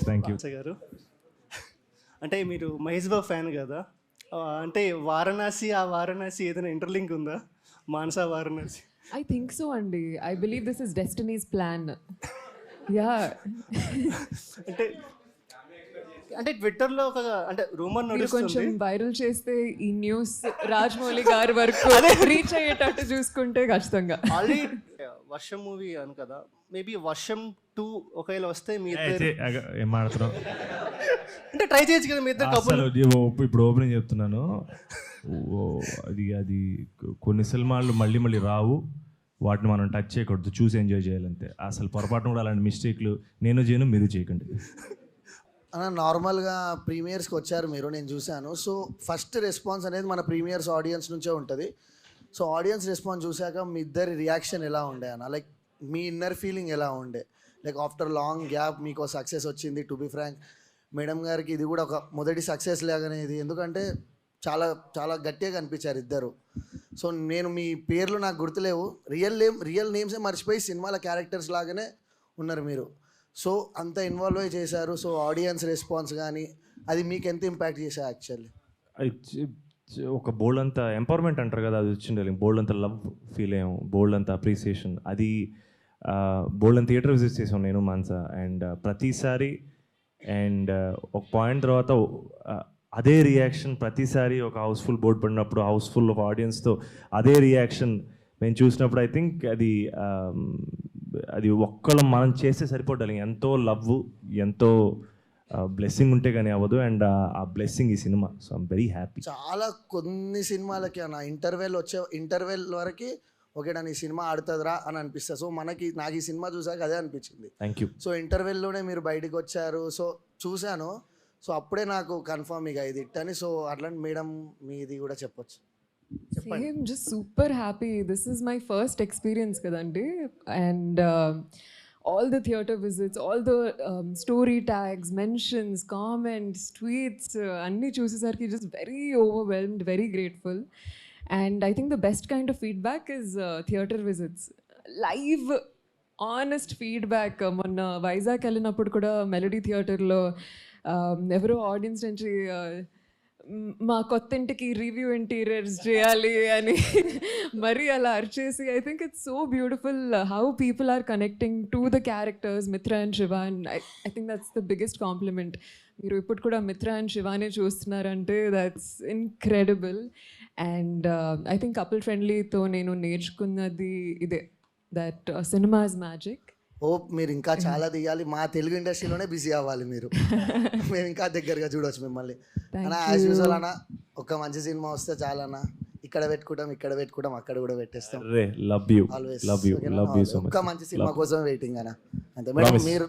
థ్యాంక్ యూ గారు. అంటే మీరు మహేష్ బాబు ఫ్యాన్ కదా, అంటే వారణాసి ఏదైనా ఇంటర్లింక్ ఉందా? మానస వారణాసి. I think so అండి. I believe this is destiny's plan. Yeah. అంటే ట్విట్టర్లో ఒక అంటే రూమర్ నడుస్తుంది. కొంచెం వైరల్ చేస్తే ఈ న్యూస్ రాజమౌళి గారి వరకు రీచ్ అయ్యేటట్టు చూసుకుంటే ఖచ్చితంగా. ఆల్రెడీ వర్షం మూవీ అను కదా, మేబీ వర్షం 2 ఒకవేళ వస్తే మీ ఏం మాట్లాడుతున్నాం అంటే ట్రై చేయొచ్చు కదా మీ ఇద్దరు కపుల్. ఇప్పుడు ఓపెనింగ్ చెప్తున్నాను, అది కొన్ని సినిమాలు మళ్ళీ రావు, వాటిని మనం టచ్ చేయకూడదు, చూసి ఎంజాయ్ చేయాలంతే. అసలు పొరపాటున కూడా అలాంటి మిస్టేక్లు నేను చేయను, మీరు చేయకండి. నార్మల్గా ప్రీమియర్స్కి వచ్చారు మీరు, నేను చూశాను. సో ఫస్ట్ రెస్పాన్స్ అనేది మన ప్రీమియర్స్ ఆడియన్స్ నుంచే ఉంటుంది. సో ఆడియన్స్ రెస్పాన్స్ చూశాక మీ ఇద్దరి రియాక్షన్ ఎలా ఉండే అన్న? లైక్ మీ ఇన్నర్ ఫీలింగ్ ఎలా ఉండే? లైక్ ఆఫ్టర్ లాంగ్ గ్యాప్ మీకు సక్సెస్ వచ్చింది. టు బి ఫ్రాంక్, మేడం గారికి ఇది కూడా ఒక మొదటి సక్సెస్ లాగానే ఇది, ఎందుకంటే చాలా చాలా గట్టిగా కనిపించారు ఇద్దరు. సో నేను మీ పేర్లు నాకు గుర్తులేవు, రియల్ నేమ్సే మర్చిపోయి సినిమాల క్యారెక్టర్స్ లాగానే ఉన్నారు మీరు. సో అంత ఇన్వాల్వ్ అయ్యి చేశారు. సో ఆడియన్స్ రెస్పాన్స్ కానీ అది మీకు ఎంత ఇంపాక్ట్ చేశారు యాక్చువల్లీ? ఒక బోల్డ్ అంత ఎంపవర్మెంట్ అంటారు కదా, అది వచ్చింది. బోల్డ్ అంత లవ్ ఫీల్ అయ్యాం, బోల్డ్ అంత అప్రిసియేషన్. అది బోల్డ్ అంత థియేటర్ విజిట్ చేసాం నేను మాన్స. అండ్ ప్రతిసారి ఒక పాయింట్ తర్వాత అదే రియాక్షన్ ప్రతిసారి ఒక హౌస్ఫుల్ బోర్డు పడినప్పుడు, హౌస్ఫుల్ ఆఫ్ ఆడియన్స్తో అదే రియాక్షన్ మేము చూసినప్పుడు ఐ థింక్ అది ఒక్కళ్ళం మనం చేస్తే సరిపోతాలి. ఎంతో లవ్, ఎంతో బ్లెస్సింగ్ ఉంటే కానీ అవ్వదు. అండ్ ఆ బ్లెస్సింగ్ ఈ cinema. So I'm very happy. చాలా కొన్ని సినిమాలకి అన్న ఇంటర్వెల్ వరకు ఓకే నన్ను ఈ సినిమా ఆడుతుందిరా అని అనిపిస్తుంది. సో నాకు ఈ సినిమా చూసాక అదే అనిపించింది. Thank you. సో ఇంటర్వెల్లోనే మీరు బయటకు వచ్చారు, సో చూశాను. సో అప్పుడే నాకు కన్ఫర్మ్ ఇక ఇది ఇట్టని. సో అట్లాంటి మేడం మీది కూడా చెప్పొచ్చు. Same, just super happy. This is my first experience kadandi, and all the theater visits, all the story tags, mentions, comments, tweets, anni chusesarki just very overwhelmed, very grateful. And I think the best kind of feedback is theater visits, live honest feedback. Monna Vizag వెళ్ళినప్పుడు కూడా మెలడీ థియేటర్లో ఎవరో ఆడియన్స్ నుంచి మా కొత్త ఇంటికి రివ్యూ ఇంటీరియర్స్ చేయాలి అని మరీ అలా అరిచేసి I think it's so beautiful how people are connecting to the characters Mitra and Shiva and I think that's the biggest compliment. మీరు ఇప్పుడు కూడా మిత్ర అండ్ శివానే చూస్తున్నారంటే that's incredible. And I think couple ఫ్రెండ్లీతో నేను నేర్చుకున్నది ఇదే, that cinema is magic. Hope మీరు ఇంకా చాలా తీయాలి, మా తెలుగు ఇండస్ట్రీలోనే బిజీ అవ్వాలి మీరు. మేము ఇంకా దగ్గరగా చూడవచ్చు మిమ్మల్ని అన్న. యాజ్ యూజువల్ అన్న, ఒక మంచి సినిమా వస్తే చాలన్నా, ఇక్కడ పెట్టుకుంటాం అక్కడ కూడా పెట్టేస్తాం. Love you so much. ఒక్క మంచి సినిమా కోసమే వెయిటింగ్ అన్న. అంతే మేడం, మీరు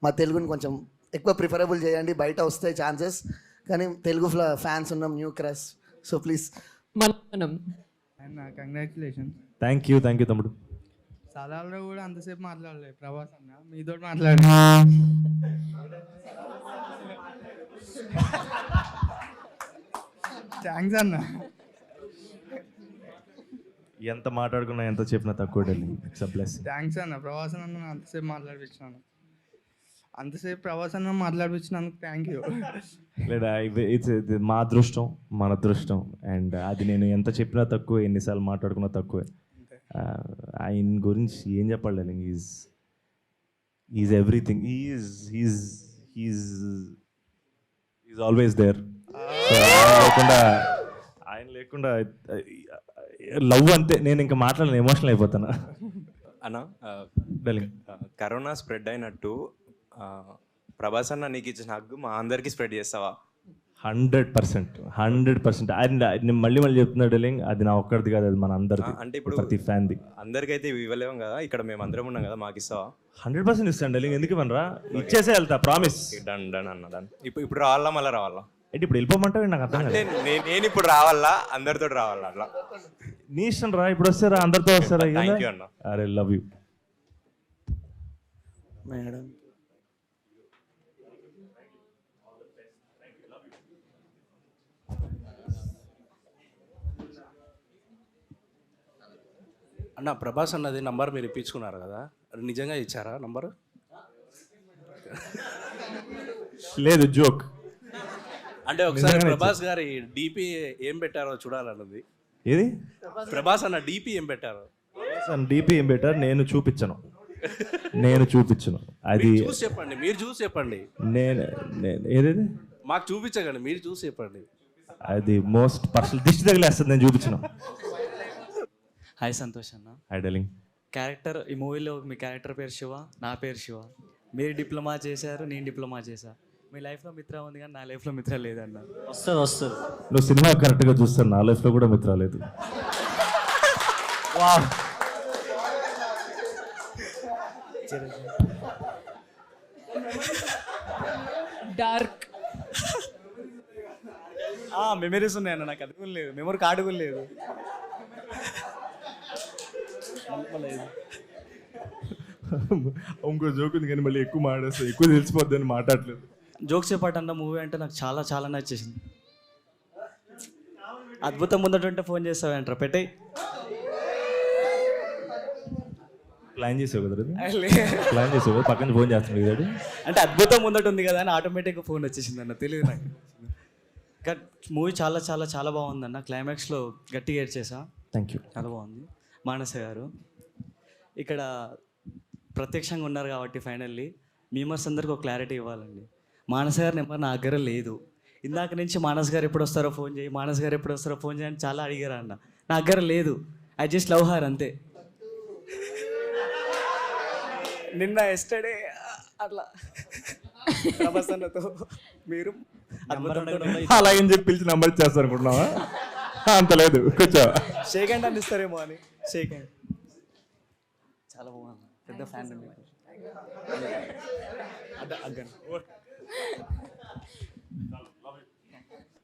మా తెలుగుని కొంచెం ఎక్కువ ప్రిఫరబుల్ చేయండి. బయట వస్తాయి ఛాన్సెస్, కానీ తెలుగు ఫ్యాన్స్ ఉన్నాం, న్యూ క్రష్. సో ప్లీజ్ మనం కంగ్రాచులేషన్స్. థ్యాంక్ యూ తమ్ముడు. సలాల్లో కూడా అంతసేపు మాట్లాడలేదు ప్రభాస్ అన్న, మీతో మాట్లాడి థ్యాంక్స్ అన్న. ఎంత మాట్లాడుకున్నా ఎంత చెప్పినా తక్కువ darling. It's a blessing. Thanks అన్న, ప్రభాస్ అన్న అంతసేపు మాట్లాడిపించాను, అంతసేపు ప్రభాస్ అన్న మాట్లాడిపించినందుకు థ్యాంక్ యూ. లేదా ఇట్స్ మా అదృష్టం, మన అదృష్టం. అండ్ అది నేను ఎంత చెప్పినా తక్కువ, ఎన్నిసార్లు మాట్లాడుకున్నా తక్కువే. ఆయన గురించి ఏం చెప్పాలి darling. Is everything. Is always there. ఆయన లేకుండా లవ్ అంతే. నేను ఇంకా మాట్లాడలేను, ఎమోషనల్ అయిపోతాను. అన్న డార్లింగ్, కరోనా స్ప్రెడ్ అయినట్టు ప్రభాస్ అన్న నీకు ఇచ్చిన హగ్గు మా అందరికీ స్ప్రెడ్ చేస్తావా? 100%. అండ్ నేను మళ్ళీ చెప్తున్నా డార్లింగ్, అది నా ఒక్కడిది కాదు, అది మన అందరిది. అంటే ఇప్పుడు ప్రతి ఫ్యాన్ది. అందరికైతే ఇవ్వలేము కదా, ఇక్కడ మేము అందరం ఉన్నాం కదా, మాకు ఇస్తావా? 100% ఇస్తాను డార్లింగ్. ఎందుకు ఇవ్వనరా? ఇచ్చేసే వెళ్తా, ప్రామిస్. డన్ అన్న డన్. ఇప్పుడు రావాలా మళ్ళీ రావాలా? అంటే ఇప్పుడు వెళ్ళిపోమంటావు, నాకు అర్థం అంటే కాదు. నేను ఇప్పుడు రావాలా, అందరితో రావాలా? అట్లా నీ ఇష్టం రా. ఇప్పుడు వస్తారా, అందరితో వస్తారా? థ్యాంక్ యూ అన్న. అరే లవ్ యూ మేడం. అన్న ప్రభాస్ అన్నది నంబర్ మీరు ఇప్పించుకున్నారు కదా, అది నిజంగా ఇచ్చారా నంబరు? లేదు, జోక్. అంటే ఒకసారి ప్రభాస్ గారి డీపీ ఏం పెట్టారో చూడాలన్నది. ఏది? ప్రభాస్ అన్న డీపీ ఏం పెట్టారో. డీపీ ఏం పెట్టారు? నేను చూపించను. అది చూసి చెప్పండి, మీరు చూసి చెప్పండి. నేను ఏదేది మాకు చూపించకండి, మీరు చూసి చెప్పండి. అది మోస్ట్ పర్సనల్. దిష్టి తగిలేస్తుంది, నేను చూపించను. హాయ్ సంతోష్ అన్న. Hi darling. క్యారెక్టర్ ఈ మూవీలో మీ క్యారెక్టర్ పేరు శివ, నా పేరు శివ. మీరు డిప్లొమా చేశారు, నేను డిప్లొమా చేశా. మీ లైఫ్లో మిత్ర ఉంది కానీ నా లైఫ్లో మిత్ర లేదన్న. వస్తుంది. నువ్వు సినిమా కరెక్ట్గా చూస్తాను, నా లైఫ్లో కూడా మిత్ర లేదు. డార్క్ మెమరీస్ ఉన్నాయన్న, నాకు అది కూడా లేదు, మెమరీ కార్డు కూడా లేదు. ఇంకో జోక్ ఉంది కానీ మళ్ళీ ఎక్కువ మాట్లాడేస్తా, ఎక్కువ తెలిసిపోద్ది అని మాట్లాడలేదు. జోక్స్ చెప్పాటన్న మూవీ అంటే నాకు చాలా చాలా నచ్చేసింది. అద్భుతం ముందటంటే ఫోన్ చేస్తావంటారా? పెట్టే ప్లాన్ చేసావు కదా, ప్లాన్ చేసావు కదా, పక్కన ఫోన్ చేస్తున్నాడు. అంటే అద్భుతం ముందట ఉంది కదా అని ఆటోమేటిక్గా ఫోన్ వచ్చేసింది అన్న, తెలియదు నాకు. కానీ మూవీ చాలా చాలా చాలా బాగుందన్న. క్లైమాక్స్లో గట్టిగా ఏడ్చేసా. Thank you. చాలా బాగుంది. మానస గారు ఇక్కడ ప్రత్యక్షంగా ఉన్నారు కాబట్టి ఫైనల్లీ మీమర్స్ అందరికి ఒక క్లారిటీ ఇవ్వాలండి. మానస గారి నెంబర్ నా దగ్గర లేదు. ఇందాక నుంచి మానస్ గారు ఎప్పుడు వస్తారో ఫోన్ చేయి, మానస్ గారు ఎప్పుడు వస్తారో ఫోన్ చేయని చాలా అడిగారు అన్న. నా దగ్గర లేదు. ఐ జస్ట్ లవ్ హర్ అంతే. నిన్న ఎస్టర్డే అట్లా ప్రభాస్ అన్నతో మీరు అలాగని చెప్పి పిలిచి నంబర్ ఇచ్చేస్తారు అనుకుంటున్నావా? అంత లేదు, కూర్చో. షేక్ హ్యాండ్ అందిస్తారేమో అని. షేక్ హ్యాండ్ చాలా బాగుంది. పెద్ద ఫ్యాన్ అండి.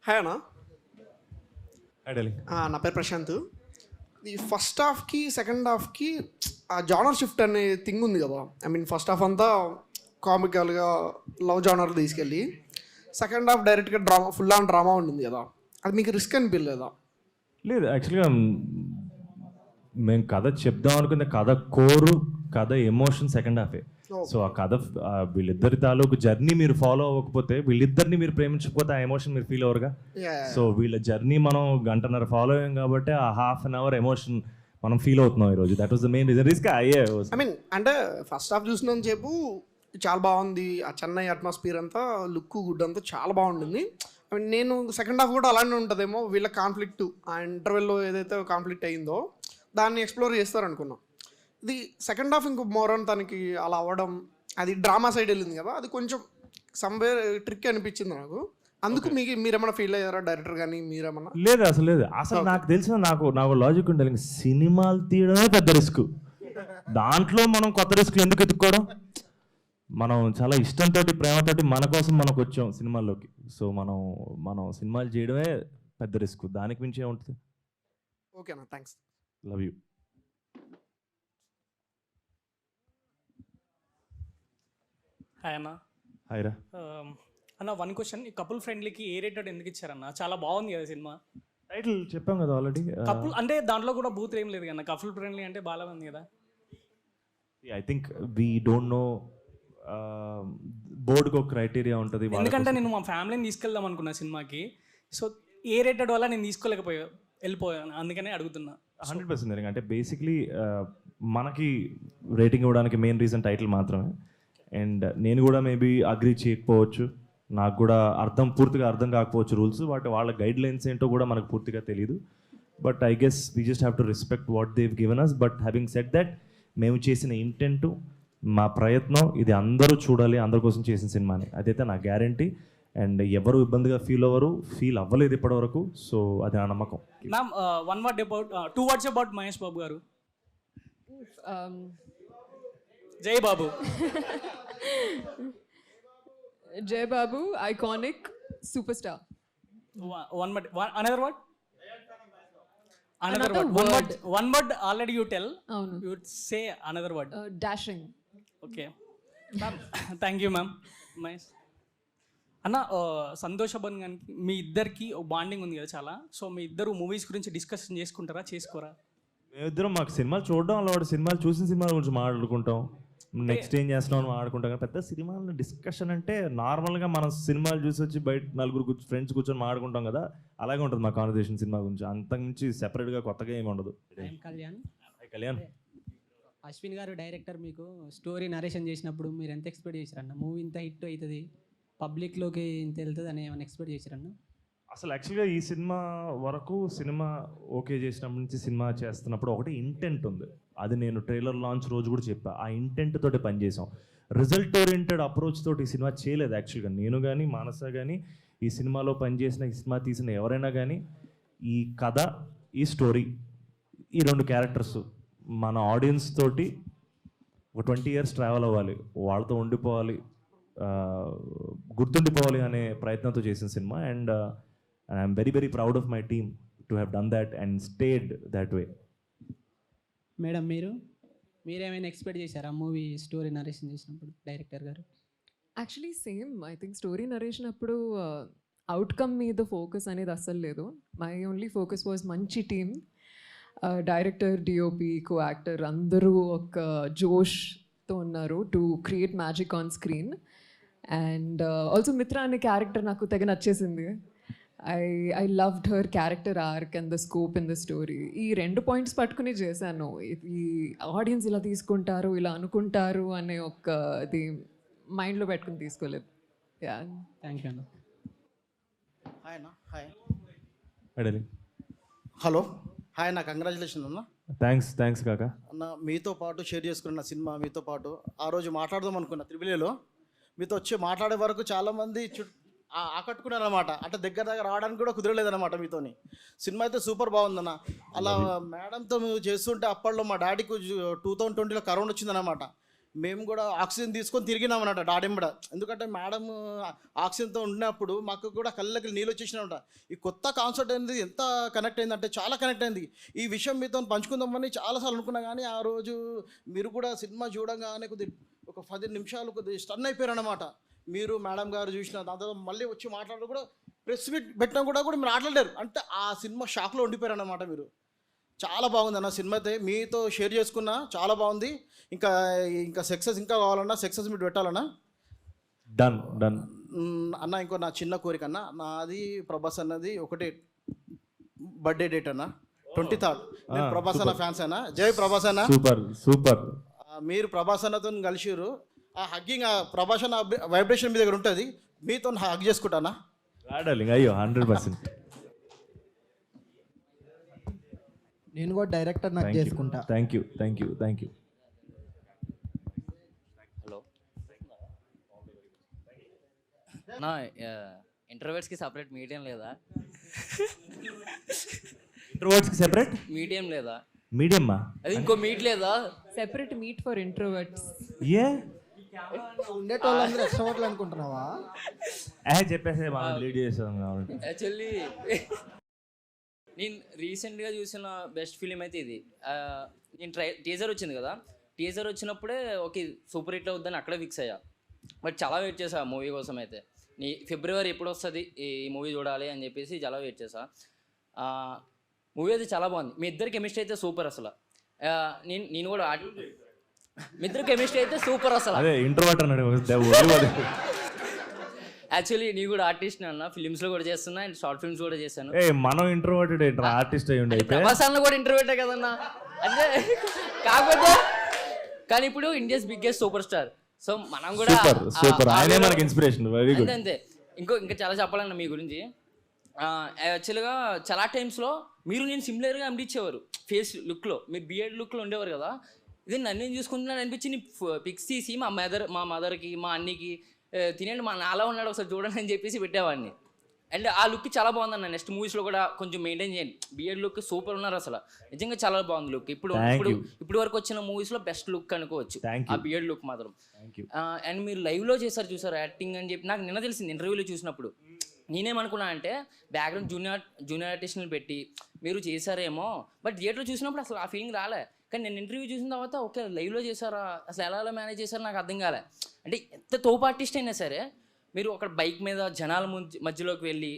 హాయ్ అన్న. డార్లింగ్. నా పేరు ప్రశాంత్. ఈ ఫస్ట్ హాఫ్కి సెకండ్ హాఫ్కి ఆ జానర్ షిఫ్ట్ అనే థింగ్ ఉంది కదా. ఐ మీన్ ఫస్ట్ హాఫ్ అంతా కామికల్గా లవ్ జానర్ తీసుకెళ్ళి సెకండ్ హాఫ్ డైరెక్ట్గా డ్రామా, ఫుల్ ఆన్ డ్రామా ఉంటుంది కదా, అది మీకు రిస్క్ అనిపించలేదా? లేదు, యాక్చువల్గా మేము కథ చెప్దాం అనుకునే కథ కోరు కథ ఎమోషన్ సెకండ్ హాఫే. సో ఆ కథ వీళ్ళిద్దరి తాలూకు జర్నీ మీరు ఫాలో అవ్వకపోతే, వీళ్ళిద్దరిని మీరు ప్రేమించకపోతే ఆ ఎమోషన్ మీరు ఫీల్ అవ్వరుగా. సో వీళ్ళ జర్నీ మనం గంటన్నర ఫాలో అయ్యాం కాబట్టి ఆ హాఫ్ అన్ అవర్ ఎమోషన్ మనం ఫీల్ అవుతున్నాం ఈరోజు. That was the main reason. Risk అయ్యే. ఐ మీన్ అంటే ఫస్ట్ హాఫ్ చూసినంత సేపు చాలా బాగుంది, ఆ చెన్నై అట్మాస్ఫియర్ అంతా, లుక్ గుడ్ అంతా చాలా బాగుంటుంది. ఐ మీన్ నేను సెకండ్ హాఫ్ కూడా అలానే ఉంటుందేమో, వీళ్ళ కాన్ఫ్లిక్ట్ ఆ ఇంటర్వెల్లో ఏదైతే కాన్ఫ్లిక్ట్ అయిందో దాన్ని ఎక్స్ప్లోర్ చేస్తారనుకున్నాం. ఇది సెకండ్ హాఫ్ ఇంకో మోరన్ తనకి అలా అవ్వడం, అది డ్రామా సైడ్ వెళ్ళింది కదా, అది కొంచెం సమ్వేర్ ట్రిక్ అనిపించింది నాకు. అందుకు మీరేమన్నా ఫీల్ అయ్యారా డైరెక్టర్ కానీ మీరేమన్నా? లేదు, అసలు లేదు. అసలు నాకు తెలిసిన నాకు లాజిక్ ఉండాలి. సినిమాలు తీయడమే పెద్ద రిస్క్. దాంట్లో మనం కొత్త రిస్క్లు ఎందుకు ఎత్తుక్కోవడం? మనం చాలా ఇష్టంతో ప్రేమతోటి మన కోసం మనకు వచ్చాం సినిమాల్లోకి. సో మనం సినిమాలు చేయడమే పెద్ద రిస్క్. దానికి మించి ఏముంటుంది? ఓకేనా, థ్యాంక్స్. Love you. హాయ్ అన్న. హాయ్ రా. అన్న, వన్ క్వశ్చన్, ఈ కపుల్ ఫ్రెండ్లీకి ఏ రేటెడ్ ఎందుకు ఇచ్చారన్న? చాలా బాగుంది కదా సినిమా. టైటిల్ చెప్పాం కదా ఆల్రెడీ. కపుల్ అంటే దాంట్లో కూడా బూత్ ఏం లేదు కదా, కపుల్ ఫ్రెండ్లీ అంటే బాగా ఉంది కదా. I think we don't know, బోర్డుకి ఒక క్రైటీరియా ఉంటుంది. ఎందుకంటే నేను మా ఫ్యామిలీని తీసుకెళ్దాం అనుకున్నా సినిమాకి. సో ఏ రేటెడ్ వల్ల నేను వెళ్ళిపోయాను, అందుకనే అడుగుతున్నా. 100% అంటే బేసిక్లీ మనకి రేటింగ్ ఇవ్వడానికి మెయిన్ రీజన్ టైటిల్ మాత్రమే. అండ్ నేను కూడా మేబీ అగ్రీ చేయకపోవచ్చు, నాకు కూడా పూర్తిగా అర్థం కాకపోవచ్చు రూల్స్, వాళ్ళ గైడ్ లైన్స్ ఏంటో కూడా మనకు పూర్తిగా తెలియదు. But I guess we just have to respect what they've given us. But having said that, మేము చేసిన ఇంటెంట్, మా ప్రయత్నం ఇది అందరూ చూడాలి, అందరి కోసం చేసిన సినిమాని, అదైతే నా గ్యారంటీ. అండ్ ఎవరు ఇబ్బందిగా ఫీల్ అవ్వలేదు ఇప్పటి వరకు. సో అది నా నమ్మకం. Ma'am, 2 words about Mahesh Babu గారు. జై బాబు. జై Babu, iconic, super star. Another word? One word already you tell. You would say another word. Dashing. Okay. Ma'am, thank you ma'am. Nice. అన్న, సంతోష్ అబన్ గారికి మీ ఇద్దరికి బాండింగ్ ఉంది కదా చాలా. సో మీ ఇద్దరు మూవీస్ గురించి డిస్కషన్ చేసుకుంటారా, చేసుకోరా? మేమిద్దరం మాకు సినిమాలు చూడడం అలవాటు. సినిమాలు చూసిన సినిమాల గురించి మాట్లాడుకుంటాం, నెక్స్ట్ ఏం చేస్తున్నాం అని మాట్లాడుకుంటాం. కానీ పెద్ద సినిమాల డిస్కషన్ అంటే నార్మల్గా మనం సినిమాలు చూసి వచ్చి బయట నలుగురు ఫ్రెండ్స్ కూర్చొని మాట్లాడుకుంటాం కదా, అలాగే ఉంటుంది మా కాన్వర్సేషన్ సినిమా గురించి. అంతకుమించి సెపరేట్గా కొత్తగా ఏమి ఉండదు. కళ్యాణ్, అశ్విన్ గారు డైరెక్టర్, మీకు స్టోరీ నరేషన్ చేసినప్పుడు మీరు ఎంత ఎక్స్పెక్ట్ చేశారన్న? మూవీ ఇంత హిట్ అవుతుంది, పబ్లిక్లోకి ఇంత వెళ్తుంది అని ఏమైనా ఎక్స్పెక్ట్ చేశారన్న? అసలు యాక్చువల్గా ఈ సినిమా వరకు, సినిమా ఓకే చేసినప్పటి నుంచి సినిమా చేస్తున్నప్పుడు ఒకటి ఇంటెంట్ ఉంది. అది నేను ట్రైలర్ లాంచ్ రోజు కూడా చెప్పా. ఆ ఇంటెంట్ తోటి పనిచేసాం. రిజల్ట్ ఓరియంటెడ్ అప్రోచ్ తోటి ఈ సినిమా చేయలేదు యాక్చువల్గా. నేను కానీ మానస కానీ, ఈ సినిమాలో పనిచేసిన, ఈ సినిమా తీసిన ఎవరైనా కానీ, ఈ కథ, ఈ స్టోరీ, ఈ 2 క్యారెక్టర్స్ మన ఆడియన్స్ తోటి ఒక 20 years ట్రావెల్ అవ్వాలి, వాళ్ళతో ఉండిపోవాలి, గుర్తుండిపోవాలి అనే ప్రయత్నంతో చేసిన సినిమా. And I'm very very proud of my team to have done that and stayed that way. Madam, మీరేమైనా ఎక్స్పెక్ట్ చేశారా మూవీ స్టోరీ నరేషన్ చేసినప్పుడు డైరెక్టర్ గారు? Actually same. I think story narration అప్పుడు అవుట్కమ్ మీద ఫోకస్ అనేది అస్సలు లేదు. మై ఓన్లీ ఫోకస్ వాజ్ మంచి team, director, DOP, co actor అందరూ ఒక జోష్తో ఉన్నారు to create magic on screen. And also Mitra అనే క్యారెక్టర్ నాకు తెగ నచ్చేసింది. I loved her character arc and the scope in the story. ఈ 2 points పట్టుకుని చేశాను. ఈ ఆడియన్స్ ఇలా తీసుకుంటారు, ఇలా అనుకుంటారు అనే ఒక ఇది మైండ్లో పెట్టుకుని తీసుకోలేదు. థ్యాంక్ యూ అన్న. హాయ్ అన్న. హాయ్. అడలి. హలో. హాయ్ అన్న, కంగ్రాచులేషన్ అన్న. థ్యాంక్స్ కాకా. అన్న, మీతో పాటు షేర్ చేసుకున్న సినిమా, మీతో పాటు ఆ రోజు మాట్లాడదాం అనుకున్న త్రిబులిలో, మీతో వచ్చి మాట్లాడే వరకు చాలామంది ఆకట్టుకున్నారనమాట. అంటే దగ్గర రావడానికి కూడా కుదరలేదన్నమాట మీతోని. సినిమా అయితే సూపర్ బాగుందన్న. అలా మేడంతో మేము చేస్తుంటే అప్పట్లో మా డాడీకి 2020లో కరోనా వచ్చిందన్నమాట. మేము కూడా ఆక్సిజన్ తీసుకొని తిరిగినామన్నమాట డాడీంబడ. ఎందుకంటే మేడం ఆక్సిజన్తో ఉన్నప్పుడు మాకు కూడా కళ్ళకి నీళ్ళు వచ్చేసినమాట. ఈ కొత్త కాన్సెప్ట్ అనేది ఎంత కనెక్ట్ అయిందంటే చాలా కనెక్ట్ అయింది. ఈ విషయం మీతో పంచుకుందామని చాలాసార్లు అనుకున్నా, కానీ ఆ రోజు మీరు కూడా సినిమా చూడంగానే ఒక 10 నిమిషాలు కొద్దిగా స్టన్ అయిపోయారన్నమాట. మీరు మేడం గారు చూసిన దాని తర్వాత మళ్ళీ వచ్చి మాట్లాడడం కూడా, ప్రెస్ మీట్ పెట్టడం కూడా మీరు మాట్లాడారు. అంటే ఆ సినిమా షాక్లో ఉండిపోయారు అన్నమాట మీరు. చాలా బాగుంది అన్న సినిమా అయితే మీతో షేర్ చేసుకున్నా చాలా బాగుంది. ఇంకా ఇంకా సక్సెస్ ఇంకా కావాలన్నా సక్సెస్ మీరు పెట్టాలన్నా. డన్ డన్ అన్న ఇంకో నా చిన్న కోరిక అన్న, నాది ప్రభాస్ అన్నది ఒకటే బర్త్డే డేట్ అన్న 23rd. నేను ప్రభాస్ అన్న ఫ్యాన్స్ అన్న. జై ప్రభాస్ అన్న. Super super. మీరు ప్రభాస్ అన్నతో కలిసిరు, ఆ హగ్గింగ్ ఆ ప్రభాస్ అన్న వైబ్రేషన్ మీ దగ్గర ఉంటుంది, మీతో హగ్ చేసుకుంటానా. డార్లింగ్ అయ్యో 100%. నేను కూడా డైరెక్టర్ నాకు చేసుకుంటా. Thank you. హలో నా ఇంటర్వ్యూస్కి సపరేట్ మీడియం లేదా? ఇంట్రోవర్ట్స్కి సెపరేట్ మీడియం లేదా? మీడియమ్మా అది ఇంకో మీట్ లేదా? Separate meet for introverts. ఏ ఉండేటోళ్ళందరూ ఎక్స్ట్రోవర్ట్లు అనుకుంటున్నావా? చెప్పేసి మనం లీడ్ చేసాం కాబట్టి. యాక్చువల్లీ నేను రీసెంట్గా చూసిన బెస్ట్ ఫిలిం అయితే ఇది. నేను టీజర్ వచ్చింది కదా, టీజర్ వచ్చినప్పుడే ఓకే సూపర్ హిట్ అవుద్దని అక్కడే ఫిక్స్ అయ్యా. బట్ చాలా వెయిట్ చేసా మూవీ కోసం అయితే. ఫిబ్రవరి ఎప్పుడు వస్తుంది ఈ మూవీ చూడాలి అని చెప్పేసి చాలా వెయిట్ చేసా. మూవీ అయితే చాలా బాగుంది. మీ ఇద్దరు కెమిస్ట్రీ అయితే సూపర్ అసలు. నేను కూడా మీ ఇద్దరు కెమిస్ట్రీ అయితే సూపర్ అసలు. అదే ఇంట్రోవర్ట్ అన్నాడు. యాక్చువల్లీ నేను కూడా ఆర్టిస్ట్ అన్న, ఫిలిమ్స్లో కూడా చేస్తున్నా అండ్ షార్ట్ ఫిల్మ్స్ కూడా చేశాను. మనం ఇంట్రోవర్టెడ్ ఆర్టిస్ట్ అయ్యి ఉండే. ప్రభాస్ అన్న కూడా ఇంటర్వ్యూటే కదన్నా. అంటే కాకపోతే కానీ ఇప్పుడు India's biggest super star. So మనం కూడా సూపర్ ఆయనే మనకి ఇన్స్పిరేషన్. Very good. అంతే ఇంకా చాలా చెప్పాలన్న మీ గురించి. యాక్చువల్గా చాలా టైమ్స్లో మీరు నేను సిమిలర్గా అనిపించేవారు ఫేస్ లుక్లో. మీరు బియర్డ్ లుక్లో ఉండేవారు కదా. ఇది నన్ను నేను చూసుకుంటున్నాను అనిపించి పిక్స్ తీసి మా మదర్కి మా అన్నికి తినండి మా నాలా ఉన్నాడు ఒకసారి చూడండి అని చెప్పేసి పెట్టేవాడిని. అండ్ ఆ లుక్ చాలా బాగుందన్న. నెక్స్ట్ మూవీస్లో కూడా కొంచెం మెయింటైన్ చేయండి. బియర్డ్ లుక్ సూపర్ ఉన్నారు అసలు. నిజంగా చాలా బాగుంది లుక్. ఇప్పుడు వరకు వచ్చిన మూవీస్లో బెస్ట్ లుక్ అనుకోవచ్చు ఆ బియర్డ్ లుక్ మాత్రం. అండ్ మీరు లైవ్లో చూసారు యాక్టింగ్ అని చెప్పి నాకు నిన్న తెలిసింది ఇంటర్వ్యూలో చూసినప్పుడు. నేనేమనుకున్నా అంటే బ్యాక్గ్రౌండ్ జూనియర్ ఆర్టిస్ట్ని పెట్టి మీరు చేశారేమో, బట్ థియేటర్లో చూసినప్పుడు అసలు ఆ ఫీలింగ్ రాలే. కానీ నేను ఇంటర్వ్యూ చూసిన తర్వాత ఓకే లైవ్లో చేశారా, అసలు ఎలా మేనేజ్ చేశారో నాకు అర్థం కాలే. అంటే ఎంత తోపు ఆర్టిస్ట్ అయినా సరే మీరు ఒక బైక్ మీద జనాల మధ్యలోకి వెళ్ళి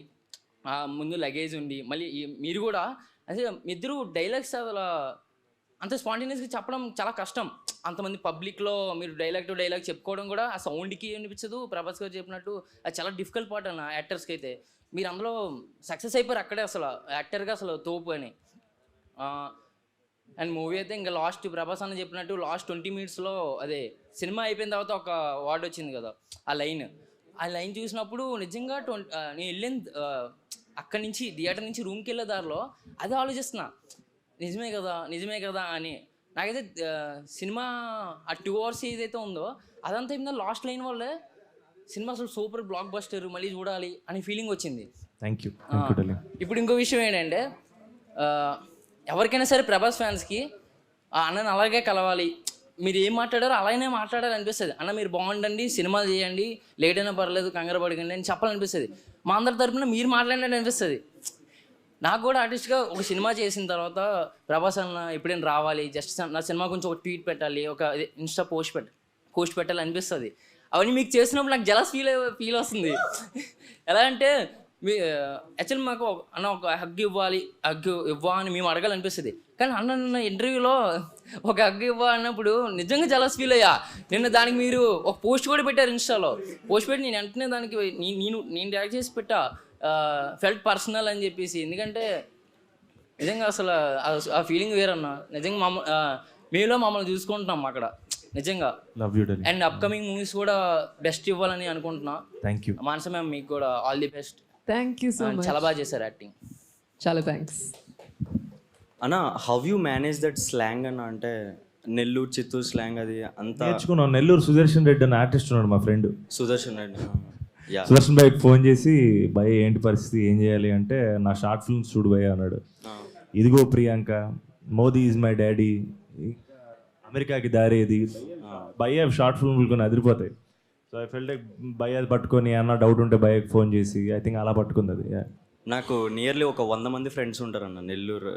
ముందు లగేజ్ ఉండి మళ్ళీ మీరు కూడా అసలు మీ ఇద్దరు డైలాగ్స్ అసలు అంత స్పాంటేనియస్గా చెప్పడం చాలా కష్టం. అంతమంది పబ్లిక్లో మీరు డైలాగ్ టు డైలాగ్ చెప్పుకోవడం కూడా ఆ సౌండ్కి అనిపించదు. ప్రభాస్ గారు చెప్పినట్టు అది చాలా డిఫికల్ట్ పార్ట్ అన్న యాక్టర్స్కి అయితే. మీరు అందులో సక్సెస్ అయిపోయారు అక్కడే అసలు యాక్టర్గా అసలు తోపు అని. అండ్ మూవీ అయితే ఇంకా లాస్ట్ ప్రభాస్ అన్న చెప్పినట్టు లాస్ట్ 20 minutesలో అదే సినిమా అయిపోయిన తర్వాత ఒక వార్డ్ వచ్చింది కదా, ఆ లైన్ చూసినప్పుడు నిజంగా నేను వెళ్ళిన అక్కడి నుంచి థియేటర్ నుంచి రూమ్కి వెళ్ళే దారిలో అదే ఆలోచిస్తున్నా, నిజమే కదా అని. నాకైతే సినిమా ఆ 2 hours ఏదైతే ఉందో అదంతా అయిపోయిందా లాస్ట్ లైన్ వల్లే సినిమా అసలు సూపర్ బ్లాక్ బస్టర్ మళ్ళీ చూడాలి అనే ఫీలింగ్ వచ్చింది. Thank you. ఇప్పుడు ఇంకో విషయం ఏంటంటే ఎవరికైనా సరే ప్రభాస్ ఫ్యాన్స్కి అన్నని అలాగే కలవాలి, మీరు ఏం మాట్లాడారో అలాగే మాట్లాడాలి అనిపిస్తుంది. అన్న మీరు బాగుండండి, సినిమాలు చేయండి, లేట్ అయినా పర్లేదు, కంగారు పడకండి అని చెప్పాలనిపిస్తుంది. మా అందరి తరపున మీరు మాట్లాడండి అనిపిస్తుంది. నాకు కూడా ఆర్టిస్ట్గా ఒక సినిమా చేసిన తర్వాత ప్రభాస్ అన్న ఎప్పుడైనా రావాలి, జస్ట్ నా సినిమా గురించి ఒక ట్వీట్ పెట్టాలి, ఒక ఇన్స్టా పోస్ట్ పెట్టాలి అనిపిస్తుంది. అవన్నీ మీకు చేసినప్పుడు నాకు జలస్ ఫీల్ వస్తుంది. ఎలా అంటే మీ యాక్చువల్లీ మాకు అన్న ఒక హగ్ ఇవ్వా అని మేము అడగాలనిపిస్తుంది. కానీ అన్న ఇంటర్వ్యూలో ఒక హగ్ ఇవ్వా అన్నప్పుడు నిజంగా జలస్ ఫీల్ అయ్యా. దానికి మీరు ఒక పోస్ట్ కూడా పెట్టారు ఇన్స్టాలో. పోస్ట్ పెట్టి నేను వెంటనే దానికి నేను రియాక్ట్ చేసి పెట్టా ఫెల్ట్ పర్సనల్ అని చెప్పేసి. ఎందుకంటే నిజంగా అసలు ఆ ఫీలింగ్ వేరన్నా. నిజంగా మీలో మమ్మల్ని చూసుకుంటున్నాం అక్కడ నిజంగా. అండ్ అప్కమింగ్ మూవీస్ కూడా బెస్ట్ ఇవ్వాలని అనుకుంటున్నా. థ్యాంక్ యూ మానస మ్యామ్, మీకు కూడా all the best. Thank you so much. చాలా బాగా చేశారు యాక్టింగ్. చాలా థ్యాంక్స్ అన్న. How you manage that slang అన్న? అంటే నెల్లూరు చిత్తూరు స్లాంగ్ అది అంతా నేర్చుకున్నాను. నెల్లూరు సుదర్శన్ రెడ్డి అన్న ఆర్టిస్ట్ ఉన్నాడు మా ఫ్రెండ్. సుదర్శన్ రెడ్డి. సుదర్శన్ భాయ్కి ఫోన్ చేసి భయ్ ఏంటి పరిస్థితి, ఏం చేయాలి అంటే నా షార్ట్ ఫిల్మ్స్ చూడు భయ్ అన్నాడు. ఇదిగో Priyanka, Modi is my daddy, అమెరికాకి దారేది, భయ్య షార్ట్ ఫిల్మ్లు కొన్ని అదిరిపోతాయి. సో ఐ ఫెల్ట్ లైక్ భయ్య అది పట్టుకొని అన్న డౌట్ ఉంటే భయ్యకి ఫోన్ చేసి ఐ థింక్ అలా పట్టుకుంది అది. నాకు నియర్లీ ఒక 100 మంది ఫ్రెండ్స్ ఉంటారన్న Nellore.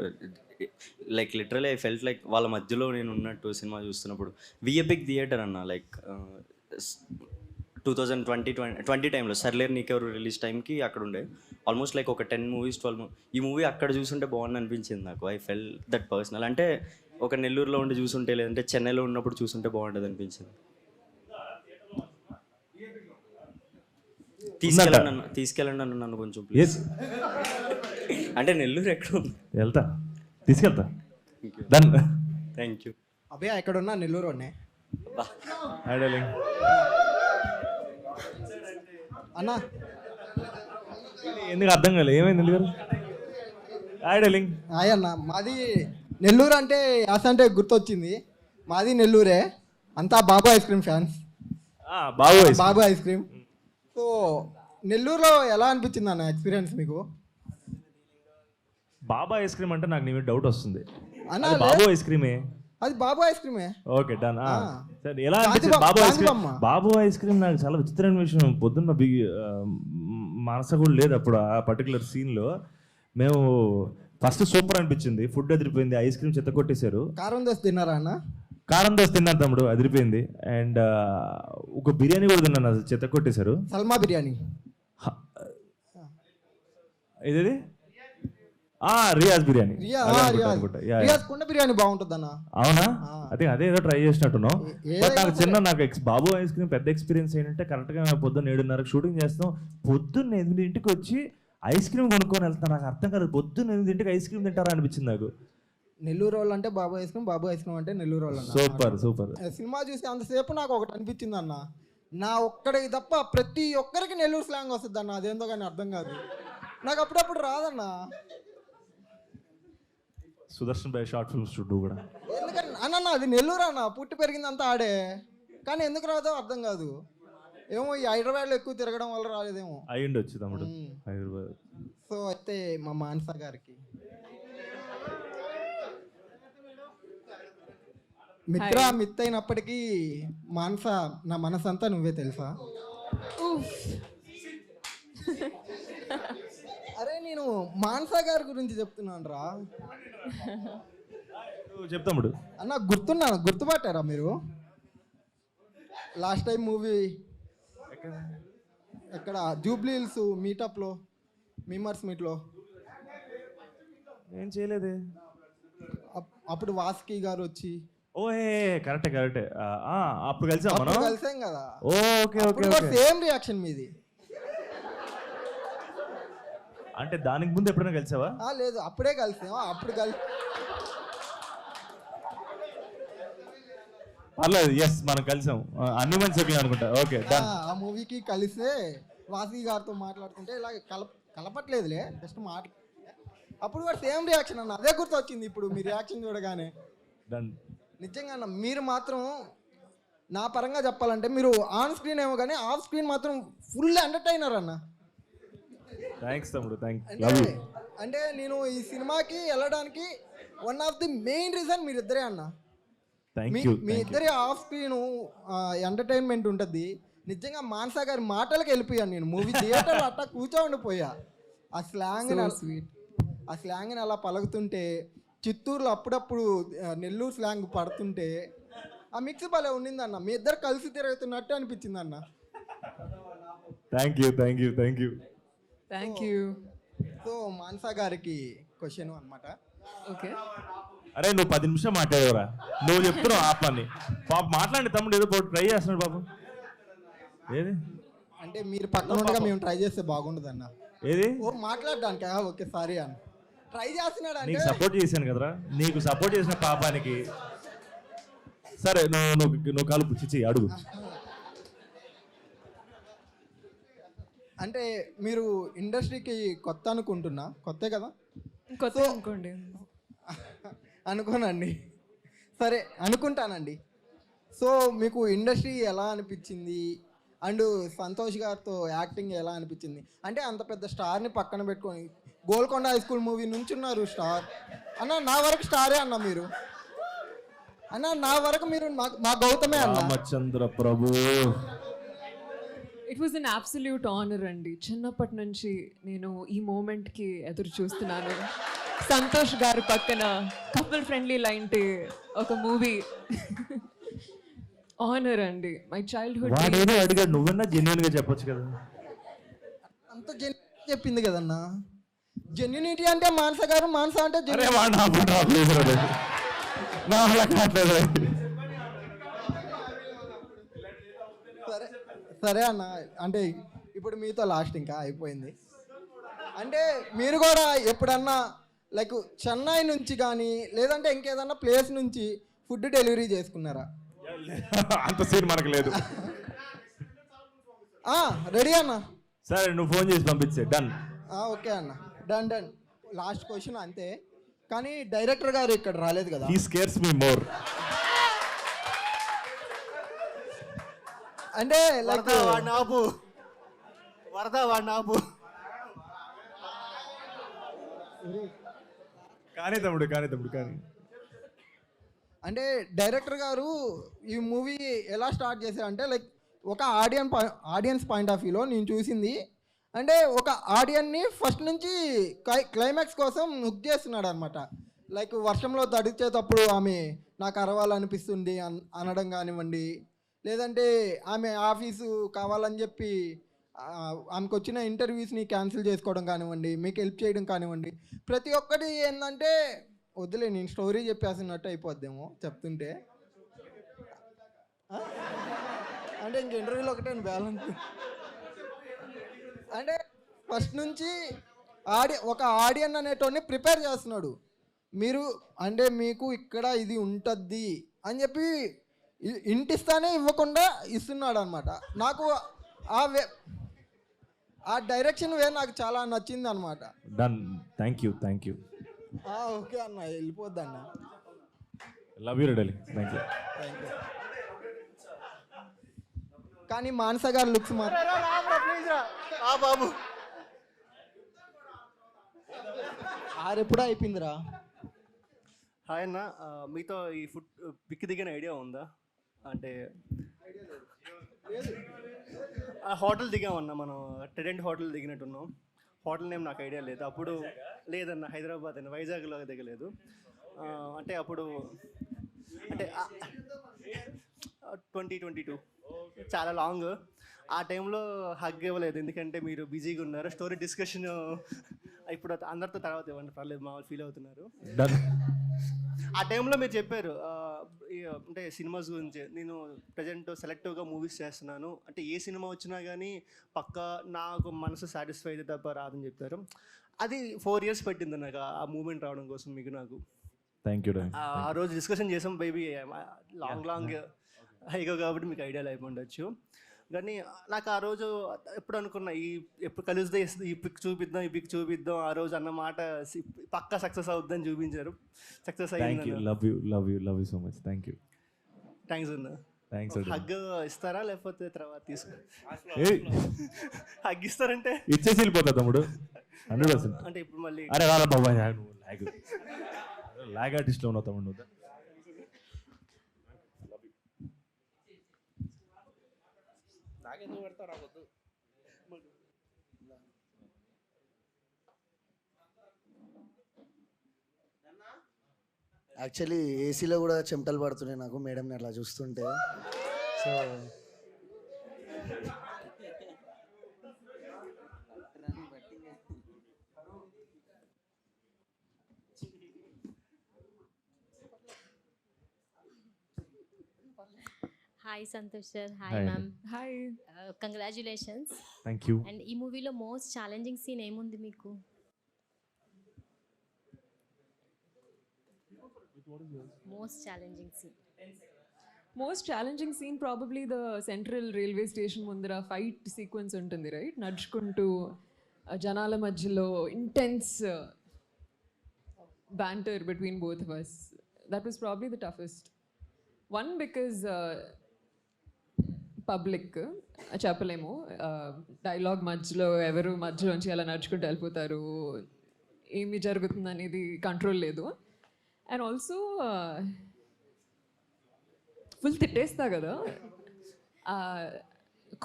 Like literally I felt like వాళ్ళ మధ్యలో నేను ఉన్నట్టు సినిమా చూస్తున్నప్పుడు. వి ఎ బిగ్ థియేటర్ అన్న. లైక్ 2020 టైంలో సర్లేరు నీకెవరు రిలీజ్ టైంకి అక్కడ ఉండే ఆల్మోస్ట్ లైక్ ఒక 10 మూవీస్ 12 ఈ మూవీ అక్కడ చూసుంటే బాగుంది అనిపించింది నాకు. I felt that personal. అంటే ఒక నెల్లూరులో ఉండి చూసుంటే లేదంటే చెన్నైలో ఉన్నప్పుడు చూసుంటే బాగుంటుంది అనిపించింది. తీసుకెళ్ళండి నన్ను కొంచెం ప్లీజ్. అంటే నెల్లూరు ఎక్కడ ఉంది? తీసుకెళ్తా. డన్. Thank you. అభయ ఎక్కడున్నా నెల్లూరు అన్నే అన్నా. ఎందుకు అర్థం కాలేదు, ఏమైంది నెల్లూరు? హాయ్ అన్న, మాది నెల్లూరు అంటే యాస అంటే గుర్తొచ్చింది. మాది నెల్లూరే, అంతా బాబు ఐస్ క్రీమ్ ఫ్యాన్స్. బాబు ఐస్ క్రీమ్. సో నెల్లూరులో ఎలా అనిపించింది అన్న ఎక్స్పీరియన్స్ మీకు? బాబా ఐస్ క్రీమ్ అంటే నాకు నీ మీద డౌట్ వస్తుంది. అన్న బాబు ఐస్ క్రీమే, అది బాబు ఐస్ క్రీమే. Okay done. సరే, ఎలా అనిపించింది Babu ice cream? Babu ice cream నాకు చాలా విచిత్రమైన విషయం. పొద్దున్న మనస కూడా లేదు అప్పుడు ఆ పర్టికులర్ సీన్లో. మేము ఫస్ట్ సూపర్ అనిపించింది, ఫుడ్ అదిరిపోయింది, ఐస్ క్రీమ్ చెత్త కొట్టేశారు. కారం దోశ తిన్నారా అన్న? కారం దోశ తిన్నాను తమ్ముడు, అదిరిపోయింది. అండ్ ఒక బిర్యానీ కూడా తిన్నాను, అది చెత్త కొట్టేశారు. సల్మా బిర్యానీ. ఇది రియాజ్ బిర్యానీ. రియాజ్ కుండ బిర్యానీ బాగుంటుంది అన్న. అవునా? అదే ఏదో ట్రై చేసినట్టున్నావు. బట్ నాకు చిన్న బాబు ఐస్ క్రీమ్ పెద్ద ఎక్స్పీరియన్స్ ఏంటంటే కరెక్ట్గా పొద్దున్న 7:30 షూటింగ్ చేస్తాం. పొద్దున్న 8 వచ్చి ఐస్ క్రీమ్ కొనుక్కొని వెళ్తాను. నాకు అర్థం కాదు, పొద్దున్న 8 ఐస్ క్రీమ్ తింటారా అనిపించింది నాకు. నెల్లూరు వాళ్ళు అంటే బాబు ice cream, Babu ice cream అంటే నెల్లూరు వాళ్ళు. సూపర్. సినిమా చూసి అంతసేపు నాకు ఒకటి అనిపించింది అన్న, నా ఒక్కడికి తప్ప ప్రతి ఒక్కరికి నెల్లూరు స్లాంగ్ వస్తుంది అన్న. అదేందో కానీ అర్థం కాదు నాకు, అప్పుడప్పుడు రాదన్న. సుదర్శన్ భాయ్ షార్ట్ ఫిల్మ్స్ చూడు కూడా. ఎందుకని అన్న, అది నెల్లూరు అన్న, పుట్టి పెరిగిందంతా ఆడే, కానీ ఎందుకు రాదో అర్థం కాదు. ఏమో ఈ హైదరాబాద్లో ఎక్కువ తిరగడం వల్ల రాలేదేమో. అయ్యుండొచ్చు తమ్ముడు, హైదరాబాద్. సో అయితే మా మానస గారికి మిత్ అయినప్పటికీ మానస నా మనసంతా నువ్వే తెలుసా? అరే నేను మానస గారి గురించి చెప్తున్నాను రా. చెప్తాముడు అన్న, గుర్తుపట్టారా మీరు? లాస్ట్ టైం మూవీ ఎక్కడ జూబ్లీ హిల్స్ మీటప్లో, మీమర్స్ మీట్లో ఏం చేయలేదే. అప్పుడు వాసుకి గారు వచ్చి కరెక్టే అప్పుడు కలిసాం కదా. ఓకే సేమ్ రియాక్షన్ మీది. అంటే దానికి ముందు ఎప్పుడైనా కలిసావా? లేదు, అప్పుడే కలిసాం. అప్పుడు పర్లేదు, ఎస్ మనం కలిసాం. అన్ని మంది చెప్పి అనుకుంటా. ఓకే ఆ మూవీకి కలిసే వాసి గారితో మాట్లాడుతుంటే ఇలా కలపట్లేదులే, జస్ట్ అప్పుడు కూడా సేమ్ రియాక్షన్ అన్న. అదే గుర్తు వచ్చింది ఇప్పుడు మీ రియాక్షన్ చూడగానే. నిజంగా అన్న, మీరు మాత్రం నా పరంగా చెప్పాలంటే మీరు ఆన్ స్క్రీన్ ఏమో కానీ ఆఫ్ స్క్రీన్ మాత్రం ఫుల్ ఎంటర్టైనర్ అన్న. థ్యాంక్స్ తమ్ముడు, అంటే నేను ఈ సినిమాకి వెళ్ళడానికి one of the main reason మీరిద్దరే అన్న. మీ ఇద్దరి ఆఫ్ స్క్రీన్ ఎంటర్టైన్మెంట్ ఉంటుంది. నిజంగా మానస గారి మాటలకు వెళ్ళిపోయాను నేను. మూవీ థియేటర్లో అట్టా కూర్చోండిపోయా. ఆ స్లాంగ్ని అలా పలుకుతుంటే, చిత్తూరులో అప్పుడప్పుడు నెల్లూరు స్లాంగ్ పడుతుంటే ఆ మిక్స్ భలే ఉండిందన్న. మీ ఇద్దరు కలిసి తిరుగుతున్నట్టు అనిపించింది అన్న. Thank you. సో మానస గారికి క్వశ్చన్ అనమాట. ఓకే. అరే నువ్వు 10 నిమిషాలు మాట్లాడేవరా, నువ్వు చెప్తున్నావు ఆపని. పాప మాట్లాడి తమ్ముడు ఏదో ట్రై చేస్తున్నాడు పాపం. ఏది అంటే మీరు పక్కన ఉండగా మేము ట్రై చేస్తే బాగుండదు అన్న. ఏది మాట్లాడడానికి? ఓకే సారీ అన్న, ట్రై చేస్తున్నాడు. నీకు సపోర్ట్ చేశాను కదరా, నీకు సపోర్ట్ చేసిన పాపానికి. సరే నువ్వు కలుపు చిచ్చి అడుగు. అంటే మీరు ఇండస్ట్రీకి కొత్త అనుకుంటున్నా, కొత్తే కదా? కొత్త అనుకోండి. అనుకోనండి, సరే అనుకుంటానండి. సో మీకు ఇండస్ట్రీ ఎలా అనిపించింది? అండ్ సంతోష్ గారితో యాక్టింగ్ ఎలా అనిపించింది? అంటే అంత పెద్ద స్టార్ని పక్కన పెట్టుకొని గోల్కొండ హై స్కూల్ మూవీ నుంచి ఉన్నారు స్టార్ అన్న. నా వరకు స్టారే అన్న మీరు. అన్న నా వరకు మీరు మా గౌతమే అన్న. Ramachandra Prabhu. It was an absolute honour అండి. చిన్నప్పటి నుంచి నేను ఈ మూమెంట్కి ఎదురు చూస్తున్నాను. సంతోష్ గారి పక్కన కపుల్ ఫ్రెండ్లీ లైన్ ఒక మూవీ ఆనర్ అండి. మై చైల్డ్హుడ్ వాడేదో అడిగాడు, నువ్వన్నా జెన్యున్గా చెప్పొచ్చు కదా. అంత చెప్పింది కదన్నా. జెన్యునిటీ అంటే మానస గారు, మానస అంటే అరే వాడు నా పని రాలేదు, నా వల్ల కావట్లేదు. సరే సరే అన్న, అంటే ఇప్పుడు మీతో లాస్ట్ ఇంకా అయిపోయింది. అంటే మీరు కూడా ఎప్పుడన్నా లైక్ చెన్నై నుంచి కానీ లేదంటే ఇంకేదన్నా ప్లేస్ నుంచి ఫుడ్ డెలివరీ చేసుకున్నారా? అంత సీన్ మనకు లేదు. రెడీ అన్న. సరే నువ్వు ఫోన్ చేసి పంపించే. డన్. ఓకే అన్న, డన్ డన్. లాస్ట్ క్వశ్చన్ అంతే, కానీ డైరెక్టర్ గారు ఇక్కడ రాలేదు కదా. He scares me more. అంటే లైక్ వరద వాడినాపు. కానీ తమ్ముడు కానీ అంటే డైరెక్టర్ గారు ఈ మూవీ ఎలా స్టార్ట్ చేశారంటే లైక్ ఒక ఆడియన్స్ పాయింట్ ఆఫ్ వ్యూలో నేను చూసింది అంటే ఒక ఆడియన్ని ఫస్ట్ నుంచి క్లైమాక్స్ కోసం హుక్ చేస్తున్నాడు అనమాట. లైక్ వర్షంలో తడిచేటప్పుడు ఆమె నాకు అరవాలనిపిస్తుంది అనడం కానివ్వండి, లేదంటే ఆమె ఆఫీసు కావాలని చెప్పి ఆమెకు వచ్చిన ఇంటర్వ్యూస్ని క్యాన్సిల్ చేసుకోవడం కానివ్వండి, మీకు హెల్ప్ చేయడం కానివ్వండి, ప్రతి ఒక్కటి ఏంటంటే వద్దులే నేను స్టోరీ చెప్పేసినట్టు అయిపోద్దేమో చెప్తుంటే. అంటే ఇంక ఇంటర్వ్యూలో ఒకటే బ్యాలెన్స్. అంటే ఫస్ట్ నుంచి ఒక ఆడియన్ అనేటోని ప్రిపేర్ చేస్తున్నాడు. మీరు అంటే మీకు ఇక్కడ ఇది ఉంటుంది అని చెప్పి ఇంటిస్తానే ఇవ్వకుండా ఇస్తున్నాడు అనమాట. నాకు ఆ డైరెక్షన్ వే నాకు చాలా నచ్చింది అనమాట. డన్. Thank you. ఓకే అన్న, వెళ్ళిపోద్ది అన్న. Love you ready. Thank you. కానీ మానస గారి లుక్స్ మాత్రం బాబు ఆరెప్పుడూ అయిపోయిందిరా. హాయ్ అన్న, మీతో ఈ ఫుడ్ పిక్ దిగిన ఐడియా ఉందా? అంటే హోటల్ దిగామన్నా, మనం ట్రెడెంట్ హోటల్ దిగినట్టున్నాం. హోటల్ నేమ్ నాకు ఐడియా లేదు అప్పుడు. లేదన్న, హైదరాబాద్ అని, వైజాగ్లో దిగలేదు. అంటే అప్పుడు అంటే 2022 చాలా లాంగ్. ఆ టైంలో హగ్ ఇవ్వలేదు, ఎందుకంటే మీరు బిజీగా ఉన్నారు. స్టోరీ డిస్కషన్ ఇప్పుడు అందరితో తర్వాత ఇవ్వండి, పర్లేదు, మామూలు ఫీల్ అవుతున్నారు. ఆ టైంలో మీరు చెప్పారు అంటే సినిమాస్ గురించి. నేను ప్రజెంట్ సెలెక్టివ్గా మూవీస్ చేస్తున్నాను, అంటే ఏ సినిమా వచ్చినా కానీ పక్కా నాకు మనసు సాటిస్ఫై అయితే తప్ప రాదని చెప్పారు. అది 4 years పట్టింది నాకు ఆ మూమెంట్ రావడం కోసం, మీకు నాకు. Thank you. ఆ రోజు డిస్కషన్ చేసాం, బేబీ లాంగ్ హైగా కాబట్టి మీకు ఐడియాలు అయిపోయి ఉండొచ్చు. కానీ నాకు ఆ రోజు ఎప్పుడు అనుకున్నా, ఎప్పుడు కలిస్తే ఈ పిక్ చూపిద్దాం ఆ రోజు అన్న మాట పక్కా సక్సెస్ అవుద్దని చూపించారు. సక్సెస్ అయ్యింది. Love you so much. Thank you. Thanks అన్న. హగ్ ఇస్తారా లేకపోతే తర్వాత తీసుకో? హగ్ ఇస్తారంటే ఇచ్చేసి వెళ్ళిపోతా తమ్ముడు. 100%. అంటే ఇప్పుడు మళ్ళీ అరే రాలా బాబాయ్, లాగ్ ఆర్టిస్ట్లో ఉన్నావు తమ్ముడు నువ్వు. నాకెందుకు పెడతావు రావద్దు. యాక్చువల్లీ ఏసీలో కూడా చెమటలు పడుతున్నాయి నాకు మేడంని అట్లా చూస్తుంటే. So hi Santosh sir. Hi Hi. Ma'am. Hi. Congratulations. Thank you. And ఈ మూవీలో మోస్ట్ ఛాలెంజింగ్ సీన్ ఏముంది మీకు? Most challenging scene. Most challenging scene probably the central railway station ముందర ఫైట్ సీక్వెన్స్ ఉంటుంది రైట్, నడుచుకుంటూ జనాల మధ్యలో intense banter between both of us. That was probably the toughest one because public చెప్పలేము, డైలాగ్ మధ్యలో ఎవరు మధ్యలోంచి అలా నడుచుకుంటూ వెళ్ళిపోతారు, ఏమి జరుగుతుంది అనేది కంట్రోల్ లేదు. అండ్ ఆల్సో ఫుల్ తిట్టేస్తా కదా,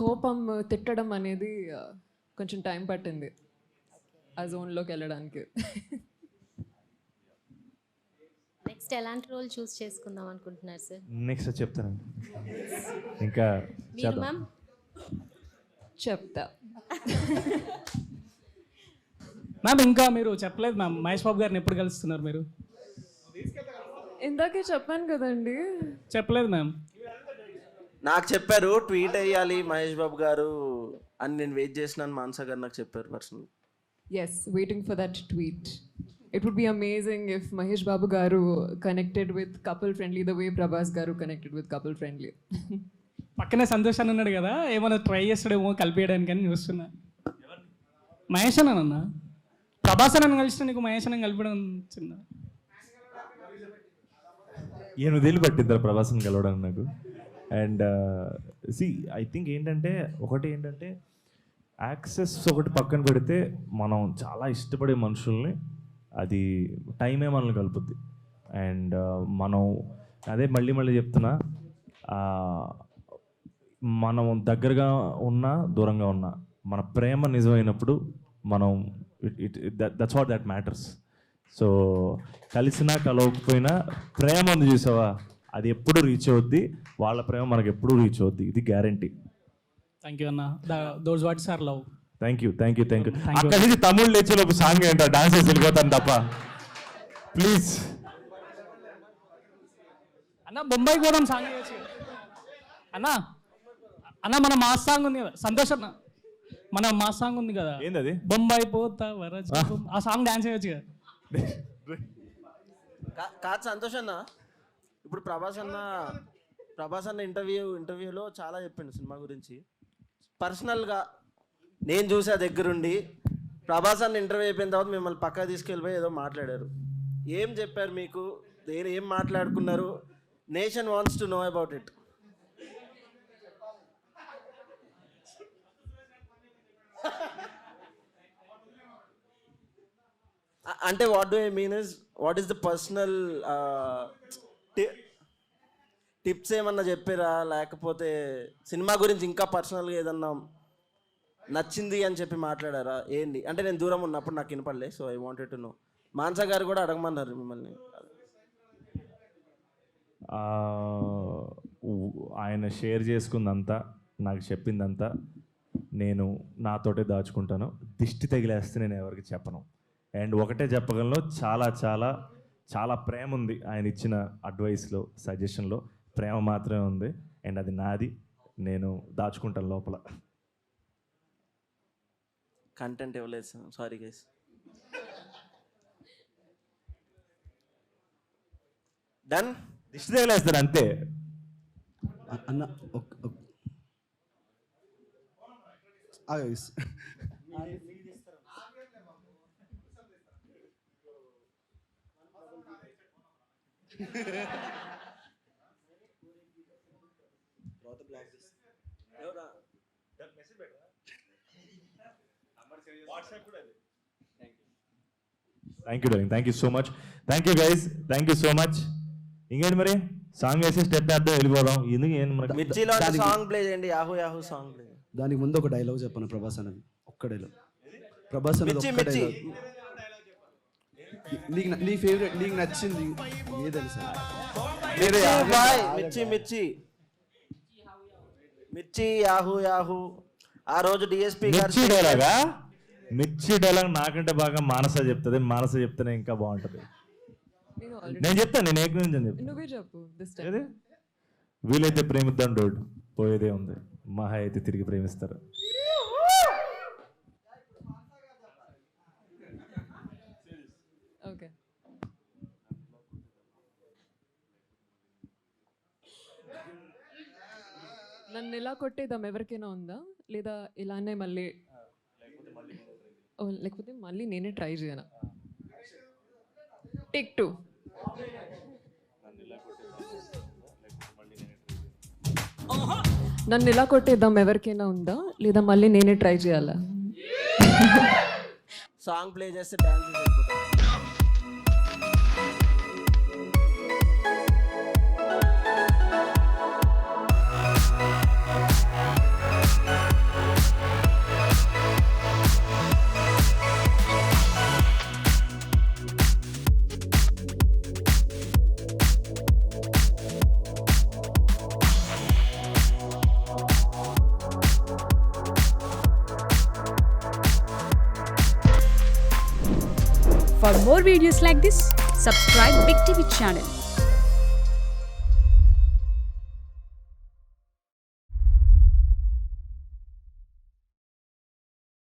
కోపం తిట్టడం అనేది కొంచెం టైం పట్టింది ఆ జోన్లోకి వెళ్ళడానికి. నెక్స్ట్ ఎలాంటి రోల్ చూస్ చేసుకుందాం అనుకుంటున్నారు సార్? నెక్స్ట్ చెప్తానండి, ఇంకా మీరు చేద్దాం. మ్యామ్? చెప్తా. మ్యామ్ ఇంకా మీరు చెప్పలేదు మ్యామ్, మహేష్ బాబు గారిని ఎప్పుడు కలుస్తున్నారు మీరు? ఇందాకే చెప్పాను కదండి. చెప్పలేదు మ్యామ్. నాకు చెప్పారు ట్వీట్ వేయాలి మహేష్ బాబు గారు అని, నేను వెయిట్ చేసినాను. మానస గారు నాకు చెప్పారు personal. Yes, waiting for that tweet. It would be amazing if Mahesh Babu Garu connected with Couple Friendly the way Prabhas Garu connected with Couple Friendly. పక్కనే సంతోష్ అని ఉన్నాడు కదా, ఏమైనా ట్రై చేస్తాడేమో కలిపేయడానికి అని చూస్తున్నా. మహేష్ అన్న ప్రభాస్ అని కలిసిన నీకు మహేష్ అని కలిపడం చిన్న ఏను వదిలి పట్టిద్దరు ప్రభాస్ని కలవడానికి నాకు. అండ్ ఐ థింక్ ఏంటంటే యాక్సెస్ ఒకటి పక్కన పెడితే మనం చాలా ఇష్టపడే మనుషుల్ని అది టైమే మనల్ని కలుపుద్ది. అండ్ మనం అదే మళ్ళీ చెప్తున్నా, మనం దగ్గరగా ఉన్నా దూరంగా ఉన్నా మన ప్రేమ నిజమైనప్పుడు మనం that's what that matters. So కలిసినా కలవకపోయినా ప్రేమ ఉంది చూసావా, అది ఎప్పుడు రీచ్ అవుద్ది, వాళ్ళ ప్రేమ మనకు ఎప్పుడు రీచ్ అవుద్ది, ఇది గ్యారంటీ. థ్యాంక్ యూ అన్న, those words are love. Thank you. అక్కడి నుంచి తమిళ్ లేచేలోపు సాంగ్ ఏంటో డాన్స్ చేసి వెళ్ళిపోతాను తప్ప ప్లీజ్. అన్న బొంబాయి కూడా సాంగ్ చేయొచ్చు అన్న మన మాస్ సాంగ్ ఉంది కదా సంతోష్ అన్న, మన మాస్ సాంగ్ ఉంది కదా, ఏంటది? బొంబాయి పోతా వరజ, ఆ సాంగ్ డాన్స్ చేయొచ్చు కదా. కాదు సంతోష్ అన్న, ఇప్పుడు ప్రభాస్ అన్న ఇంటర్వ్యూలో చాలా చెప్పిండు సినిమా గురించి. పర్సనల్గా నేను చూసా దగ్గరుండి. ప్రభాస్ అన్న ఇంటర్వ్యూ అయిపోయిన తర్వాత మిమ్మల్ని పక్కకు తీసుకెళ్ళిపోయి ఏదో మాట్లాడారు. ఏం చెప్పారు మీకు, ఏం మాట్లాడుకున్నారు? Nation wants to know about it. అంటే what do I mean is, what is the personal tips ఏమన్నా చెప్పారా, లేకపోతే సినిమా గురించి ఇంకా పర్సనల్గా ఏదన్నా నచ్చింది అని చెప్పి మాట్లాడారా ఏంటి? అంటే నేను దూరం ఉన్నప్పుడు నాకు వినపడలే, so I wanted to know. Manasa గారు కూడా అడగమన్నారు మిమ్మల్ని. ఆయన షేర్ చేసుకుందంతా, నాకు చెప్పిందంతా నేను నాతోటే దాచుకుంటాను. దిష్టి తగిలేస్తే నేను ఎవరికి చెప్పను. అండ్ ఒకటే చెప్పగలను, చాలా చాలా చాలా ప్రేమ ఉంది ఆయన ఇచ్చిన అడ్వైస్లో, సజెషన్లో ప్రేమ మాత్రమే ఉంది. అండ్ అది నాది, నేను దాచుకుంటాను లోపల. కంటెంట్ ఇవ్వలేదు సారీ గైస్. డన్. దిష్టి తగిలేస్తారు అంతే అన్న. Thank you so much. Thank you guys, thank you so much. ఇంకేంటి మరి, సాంగ్ వేసి స్టెప్ వేద్దాం, వెళ్ళిపోదాం. మిర్చిలో సాంగ్ ప్లే చేయండి, యాహూ యాహూ సాంగ్ ప్లే. దానికి ముందు ఒక డైలాగ్ చెప్పాను ప్రభాస్ అనేది, ఒక్క డైలాగ్. ప్రభాస్ అనేది ఒక్క డైలాగ్. నీ ఫేవరెట్, నీకు నచ్చింది ఏ తెలుసా? మిర్చి యాహూ యాహూ. ఆ రోజు డిఎస్పీ మిర్చి డైలాగ్ నాకంటే బాగా మానస చెప్తుంది. మానస చెప్తేనే ఇంకా బాగుంటుంది. నేను చెప్తాను, నేను ఏక నుంచి నువ్వే చెప్పు. వీలైతే ప్రేమిద్దాం డోడ్, పోయేదే ఉంది, మహా అయితే తిరిగి ప్రేమిస్తారు. ఓకే. నన్ను ఇలా కొట్టేద్దాం ఎవరికైనా ఉందా, లేదా ఇలానే మళ్ళీ లేకపోతే మళ్ళీ నేనే ట్రై చేయనా? టేక్ 2. నన్ను ఇలా కొట్టేద్దాం ఎవరికైనా ఉందా, లేదా మళ్ళీ నేనే ట్రై చేయాలా? సాంగ్ ప్లే చేస్తే dance For more videos like this, subscribe Big TV channel.